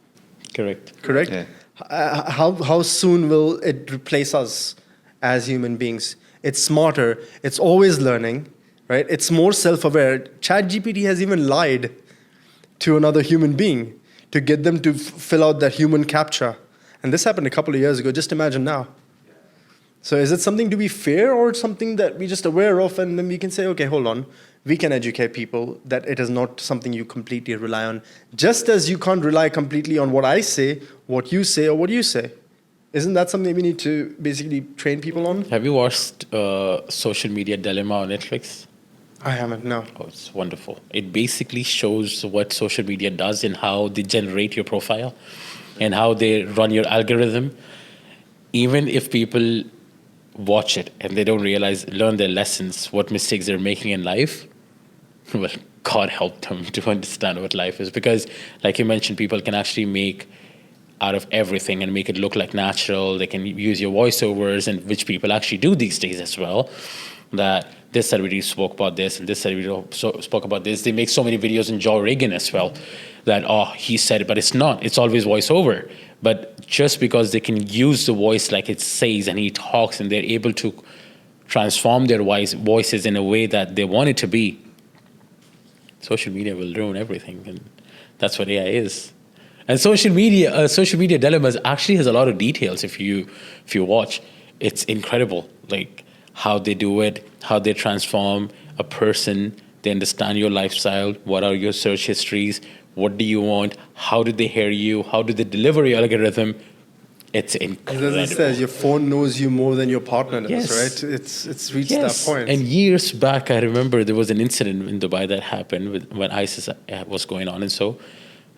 Correct. Yeah. How soon will it replace us as human beings? It's smarter. It's always learning. Right? It's more self-aware. ChatGPT has even lied to another human being to get them to fill out that human CAPTCHA. And this happened a couple of years ago. Just imagine now. So is it something to be fair, or something that we're just aware of, and then we can say, okay, hold on, we can educate people that it is not something you completely rely on, just as you can't rely completely on what I say, what you say, or what you say. Isn't that something we need to basically train people on? Have you watched Social Media Dilemma on Netflix? I haven't, no. Oh, it's wonderful. It basically shows what social media does and how they generate your profile and how they run your algorithm. Even if people watch it and they don't learn their lessons, what mistakes they're making in life, well, God help them to understand what life is. Because, like you mentioned, people can actually make out of everything and make it look like natural. They can use your voiceovers, and which people actually do these days as well. That this celebrity spoke about this, and this celebrity spoke about this. They make so many videos in Joe Rogan as well that, he said it, but it's not. It's always voiceover. But just because they can use the voice like it says, and he talks, and they're able to transform their voices in a way that they want it to be, social media will ruin everything. And that's what AI is. And social media dilemmas actually has a lot of details. If you watch, it's incredible. Like how they do it, how they transform a person. They understand your lifestyle. What are your search histories? What do you want? How do they hear you? How do they deliver your algorithm? It's incredible. As it says, your phone knows you more than your partner does, Yes. right? It's reached that point. And years back, I remember there was an incident in Dubai that happened when ISIS was going on. And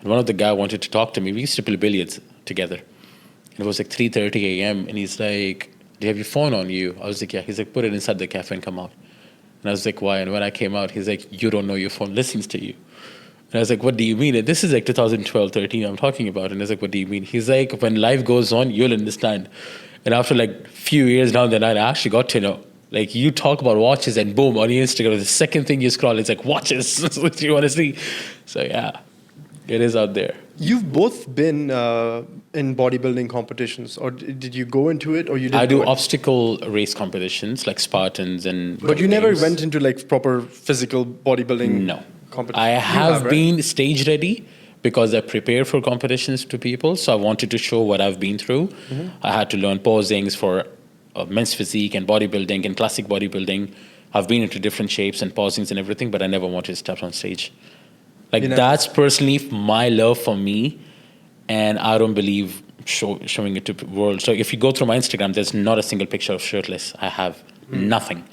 one of the guys wanted to talk to me. We used to play billiards together. And it was like 3:30 a.m. And he's like, do you have your phone on you? I was like, yeah. He's like, put it inside the cafe and come out. And I was like, why? And when I came out, he's like, you don't know your phone listens to you. And I was like, what do you mean? And this is like 2012, 13 I'm talking about. And I was like, what do you mean? He's like, when life goes on, you'll understand. And after like few years down the line, I actually got to know. Like you talk about watches and boom, on your Instagram, the second thing you scroll, it's like watches. That's what you want to see. So yeah, it is out there. You've both been in bodybuilding competitions, or did you go into it, or you didn't? I do obstacle race competitions like Spartans and. But you never went into like proper physical bodybuilding. No. Competition. I have right? been stage ready because I prepare for competitions to people. So I wanted to show what I've been through. Mm-hmm. I had to learn posings for men's physique and bodybuilding and classic bodybuilding. I've been into different shapes and posings and everything, but I never wanted to step on stage. Like that's personally my love for me, and I don't believe showing it to the world. So if you go through my Instagram, there's not a single picture of shirtless. I have nothing.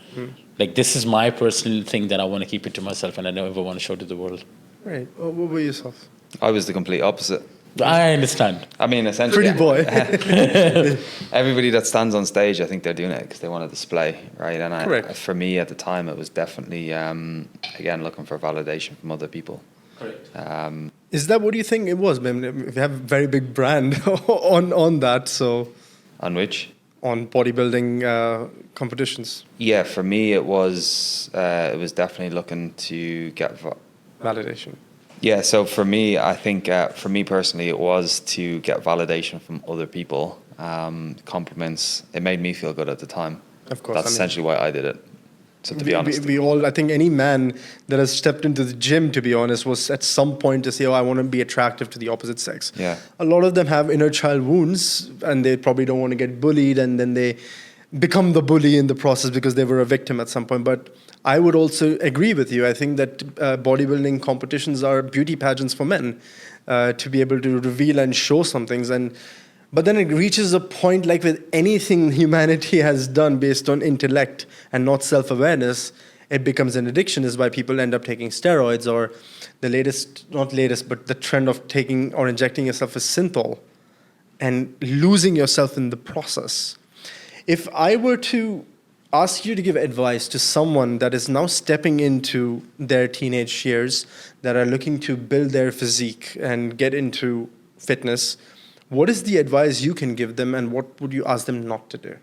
Like this is my personal thing that I want to keep it to myself, and I never want to show to the world. Right. What about yourself? I was the complete opposite. I understand. I mean, essentially, Pretty boy. everybody that stands on stage, I think they're doing it because they want to display, right? And for me at the time, it was definitely, again, looking for validation from other people. Correct. Is that what you think it was? We have a very big brand on that. So On which? On bodybuilding competitions. Yeah, for me, it was definitely looking to get Validation. Yeah, so for me, I think for me personally, it was to get validation from other people, compliments. It made me feel good at the time. Of course, That's essentially why I did it. So to be honest, we all, I think any man that has stepped into the gym, to be honest, was at some point to say, oh, I want to be attractive to the opposite sex. Yeah. A lot of them have inner child wounds and they probably don't want to get bullied, and then they become the bully in the process because they were a victim at some point. But I would also agree with you. I think that bodybuilding competitions are beauty pageants for men, to be able to reveal and show some things. But then it reaches a point, like with anything humanity has done based on intellect and not self-awareness, it becomes an addiction. Is why people end up taking steroids, or the latest, not latest, but the trend of taking or injecting yourself with synthol and losing yourself in the process. If I were to ask you to give advice to someone that is now stepping into their teenage years, that are looking to build their physique and get into fitness, what is the advice you can give them, and what would you ask them not to do?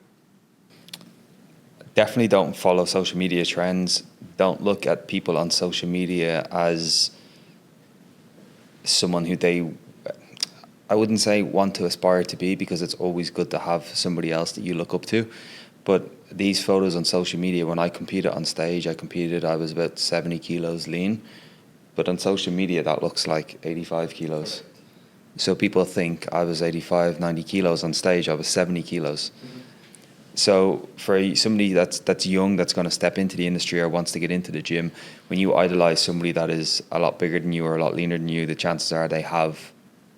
definitely don't follow social media trends. Don't look at people on social media as someone who I wouldn't say want to aspire to be, because it's always good to have somebody else that you look up to. But these photos on social media, when I competed on stage, I was about 70 kilos lean. But on social media, that looks like 85 kilos. So people think I was 85, 90 kilos on stage. I was 70 kilos. So for somebody that's young, that's going to step into the industry or wants to get into the gym, when you idolize somebody that is a lot bigger than you or a lot leaner than you, the chances are they have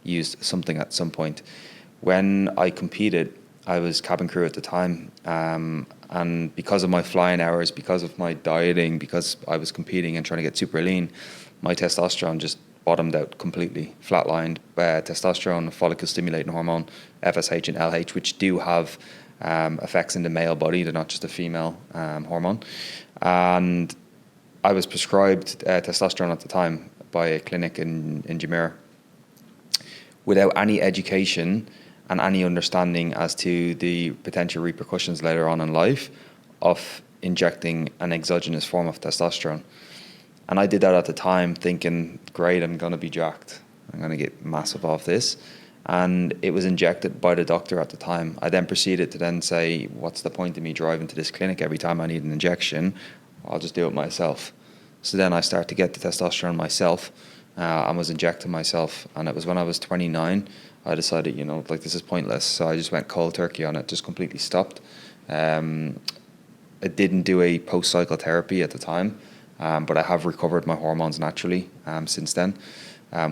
used something at some point. When I competed, I was cabin crew at the time, and because of my flying hours, because of my dieting, because I was competing and trying to get super lean, my testosterone just bottomed out completely, flatlined. Testosterone, follicle stimulating hormone, FSH and LH, which do have effects in the male body, they're not just a female hormone. And I was prescribed testosterone at the time by a clinic in Jumeirah without any education and any understanding as to the potential repercussions later on in life of injecting an exogenous form of testosterone. And I did that at the time thinking, great, I'm going to be jacked. I'm going to get massive off this. And it was injected by the doctor at the time. I then proceeded to then say, what's the point of me driving to this clinic every time I need an injection? I'll just do it myself. So then I started to get the testosterone myself and was injecting myself. And it was when I was 29, I decided, this is pointless. So I just went cold turkey on it, just completely stopped. I didn't do a post-cycle therapy at the time, but I have recovered my hormones naturally since then,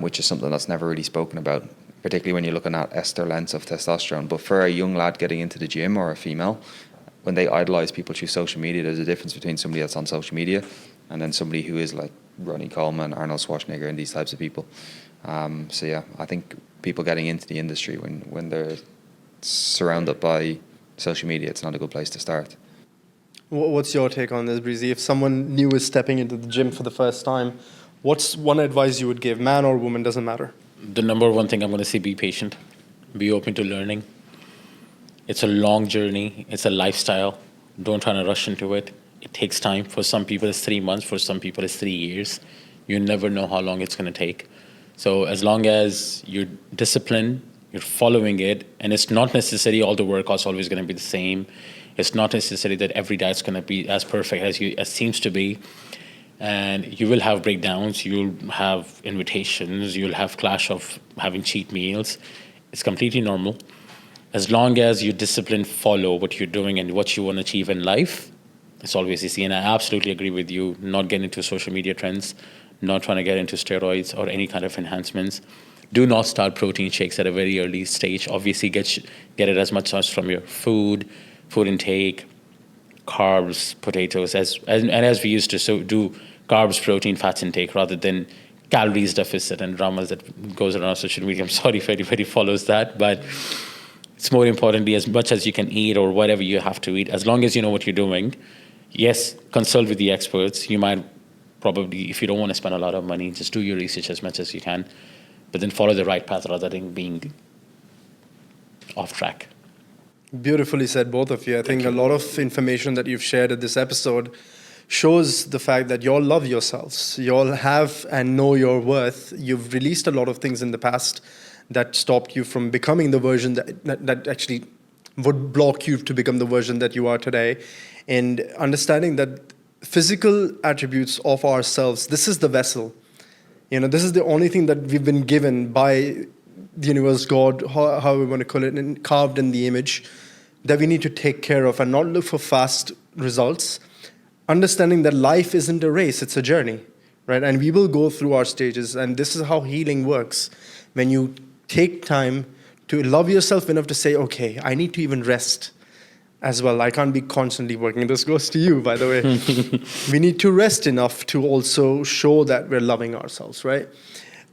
which is something that's never really spoken about, particularly when you're looking at ester lengths of testosterone. But for a young lad getting into the gym, or a female, when they idolize people through social media, there's a difference between somebody that's on social media and then somebody who is like Ronnie Coleman, Arnold Schwarzenegger, and these types of people. So yeah, I think people getting into the industry, when they're surrounded by social media, it's not a good place to start. What's your take on this, Breezy? If someone new is stepping into the gym for the first time, what's one advice you would give? Man or woman, doesn't matter. The number one thing I'm going to say, be patient, be open to learning. It's a long journey. It's a lifestyle. Don't try to rush into it. It takes time. For some people, it's 3 months. For some people, it's 3 years. You never know how long it's going to take. So as long as you're disciplined, you're following it, and it's not necessary all the workouts always going to be the same. It's not necessary that every diet's going to be as perfect as seems to be. And you will have breakdowns, you'll have invitations, you'll have clash of having cheat meals. It's completely normal. As long as you discipline, follow what you're doing and what you want to achieve in life, it's always easy. And I absolutely agree with you, not get into social media trends, not trying to get into steroids or any kind of enhancements. Do not start protein shakes at a very early stage. Obviously, get it as much as from your food intake, carbs, potatoes, as we used to do carbs, protein, fats intake, rather than calories deficit and dramas that goes around social media. I'm sorry if anybody follows that, but it's more importantly, as much as you can eat or whatever you have to eat, as long as you know what you're doing. Yes, consult with the experts. You might probably, if you don't want to spend a lot of money, just do your research as much as you can, but then follow the right path rather than being off track. Beautifully said, both of you. I think a lot of information that you've shared in this episode shows the fact that you all love yourselves. You all have and know your worth. You've released a lot of things in the past that stopped you from becoming the version that actually would block you to become the version that you are today. And understanding that physical attributes of ourselves, this is the vessel. This is the only thing that we've been given by the universe, God, how we want to call it, and carved in the image, that we need to take care of and not look for fast results. Understanding that life isn't a race, it's a journey, right? And we will go through our stages, and this is how healing works. When you take time to love yourself enough to say, okay, I need to even rest as well. I can't be constantly working. This goes to you, by the way. We need to rest enough to also show that we're loving ourselves, right?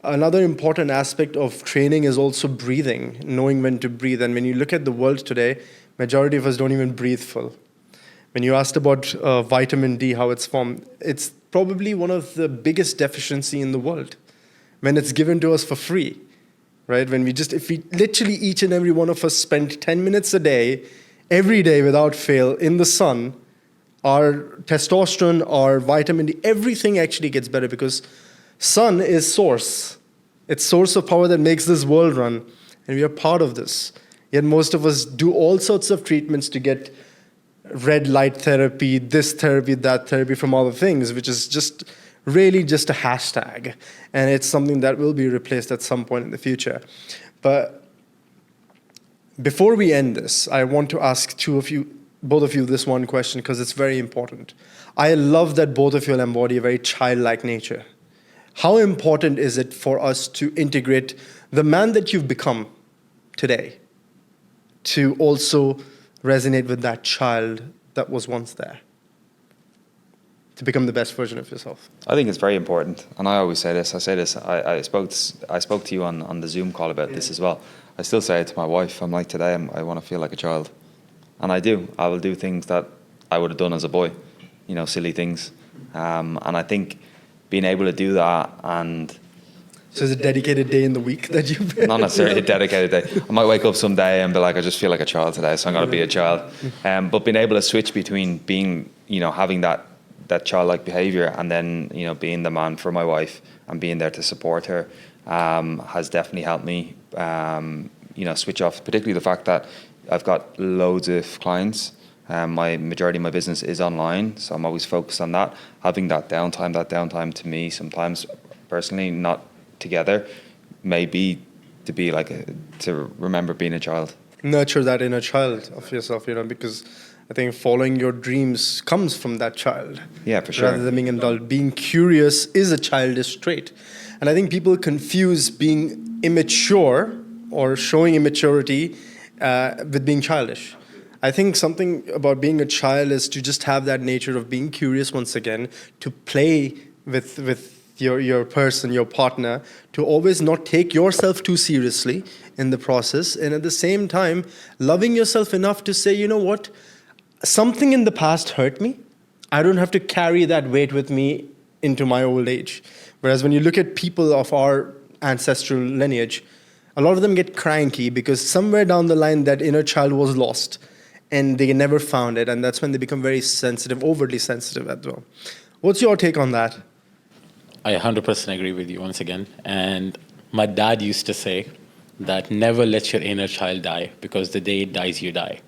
Another important aspect of training is also breathing, knowing when to breathe. And when you look at the world today, majority of us don't even breathe full. When you asked about vitamin D, how it's formed, it's probably one of the biggest deficiency in the world when it's given to us for free, right? If we literally each and every one of us spent 10 minutes a day, every day without fail in the sun, our testosterone, our vitamin D, everything actually gets better because sun is source. It's source of power that makes this world run, and we are part of this. Yet most of us do all sorts of treatments to get red light therapy, this therapy, that therapy from other things, which is just really just a hashtag. And it's something that will be replaced at some point in the future. But before we end this, I want to ask both of you this one question because it's very important. I love that both of you embody a very childlike nature. How important is it for us to integrate the man that you've become today to also resonate with that child that was once there, to become the best version of yourself? I think it's very important, and I always say this. I spoke to you on the Zoom call about this as well. I still say it to my wife. I'm like, today I want to feel like a child, and I do. I will do things that I would have done as a boy, silly things, and I think being able to do that. And so it's a dedicated day in the week that you not necessarily a dedicated day. I might wake up someday and be like, I just feel like a child today, so I'm going to be a child. But being able to switch between being, having that childlike behavior and then, being the man for my wife and being there to support her has definitely helped me, switch off, particularly the fact that I've got loads of clients. My majority of my business is online, so I'm always focused on that. Having that downtime to me sometimes personally, not together, may be to be to remember being a child. Nurture that inner child of yourself, because I think following your dreams comes from that child. Yeah, for sure. Rather than being an adult. Being curious is a childish trait. And I think people confuse being immature or showing immaturity with being childish. I think something about being a child is to just have that nature of being curious once again, to play with your person, your partner, to always not take yourself too seriously in the process, and at the same time, loving yourself enough to say, you know what, something in the past hurt me. I don't have to carry that weight with me into my old age. Whereas when you look at people of our ancestral lineage, a lot of them get cranky because somewhere down the line that inner child was lost and they never found it, and that's when they become very sensitive, overly sensitive as well. What's your take on that? I 100% agree with you once again. And my dad used to say that never let your inner child die, because the day it dies, you die.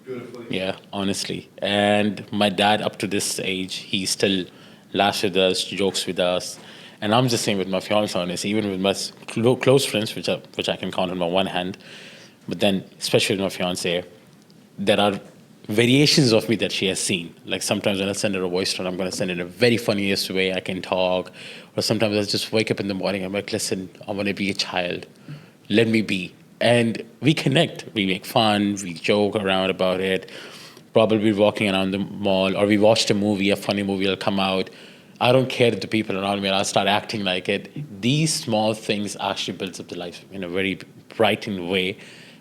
Beautiful. Yeah, honestly. And my dad, up to this age, he still laughs with us, jokes with us. And I'm just saying with my fiance, honestly, even with my close friends, which I can count on my one hand, but then especially with my fiance, there are variations of me that she has seen. Like sometimes when I send her a voice note, I'm going to send it in a very funniest way I can talk. Or sometimes I just wake up in the morning, I'm like, listen, I want to be a child. Let me be. And we connect. We make fun. We joke around about it. Probably walking around the mall, or we watched a movie, a funny movie will come out. I don't care if the people around me, I'll start acting like it. These small things actually builds up the life in a very brightened way,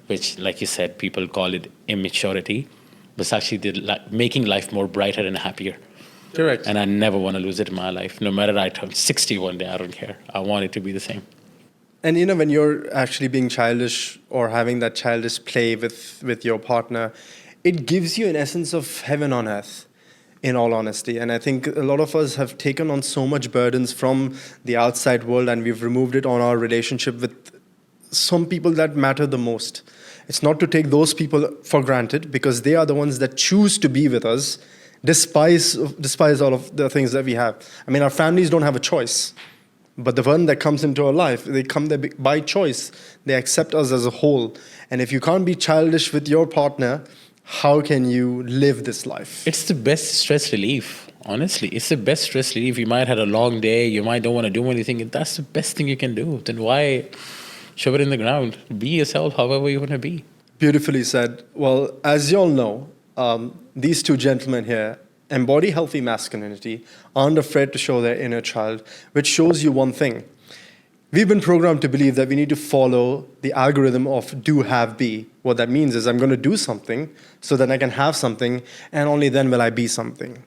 which, like you said, people call it immaturity. But it's actually making life more brighter and happier. Correct. And I never want to lose it in my life. No matter I turn 60 one day, I don't care. I want it to be the same. And when you're actually being childish or having that childish play with your partner, it gives you an essence of heaven on earth. in all honesty. And I think a lot of us have taken on so much burdens from the outside world, and we've removed it on our relationship with some people that matter the most. It's not to take those people for granted, because they are the ones that choose to be with us despite all of the things that we have. I mean, our families don't have a choice, but the one that comes into our life, they come there by choice. They accept us as a whole. And if you can't be childish with your partner, how can you live this life? It's the best stress relief. Honestly, it's the best stress relief. You might have had a long day. You might don't want to do anything. And that's the best thing you can do. Then why shove it in the ground? Be yourself however you want to be. Beautifully said. Well, as you all know, these two gentlemen here embody healthy masculinity, aren't afraid to show their inner child, which shows you one thing. We've been programmed to believe that we need to follow the algorithm of do, have, be. What that means is I'm going to do something so that I can have something, and only then will I be something.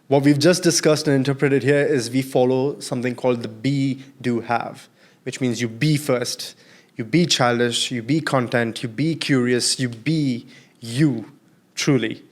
What we've just discussed and interpreted here is we follow something called the be, do, have, which means you be first, you be childish, you be content, you be curious, you be you, truly.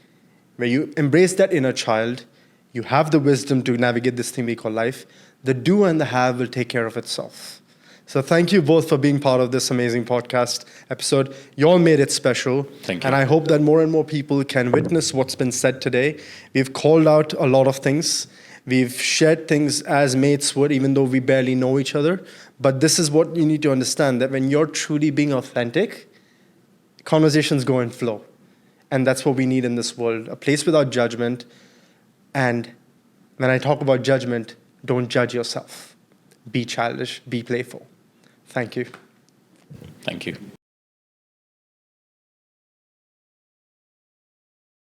Where you embrace that inner child, you have the wisdom to navigate this thing we call life. The do and the have will take care of itself. So thank you both for being part of this amazing podcast episode. You all made it special. Thank you. And I hope that more and more people can witness what's been said today. We've called out a lot of things. We've shared things as mates would, even though we barely know each other. But this is what you need to understand, that when you're truly being authentic, conversations go and flow. And that's what we need in this world, a place without judgment. And when I talk about judgment, don't judge yourself. Be childish, be playful. Thank you. Thank you.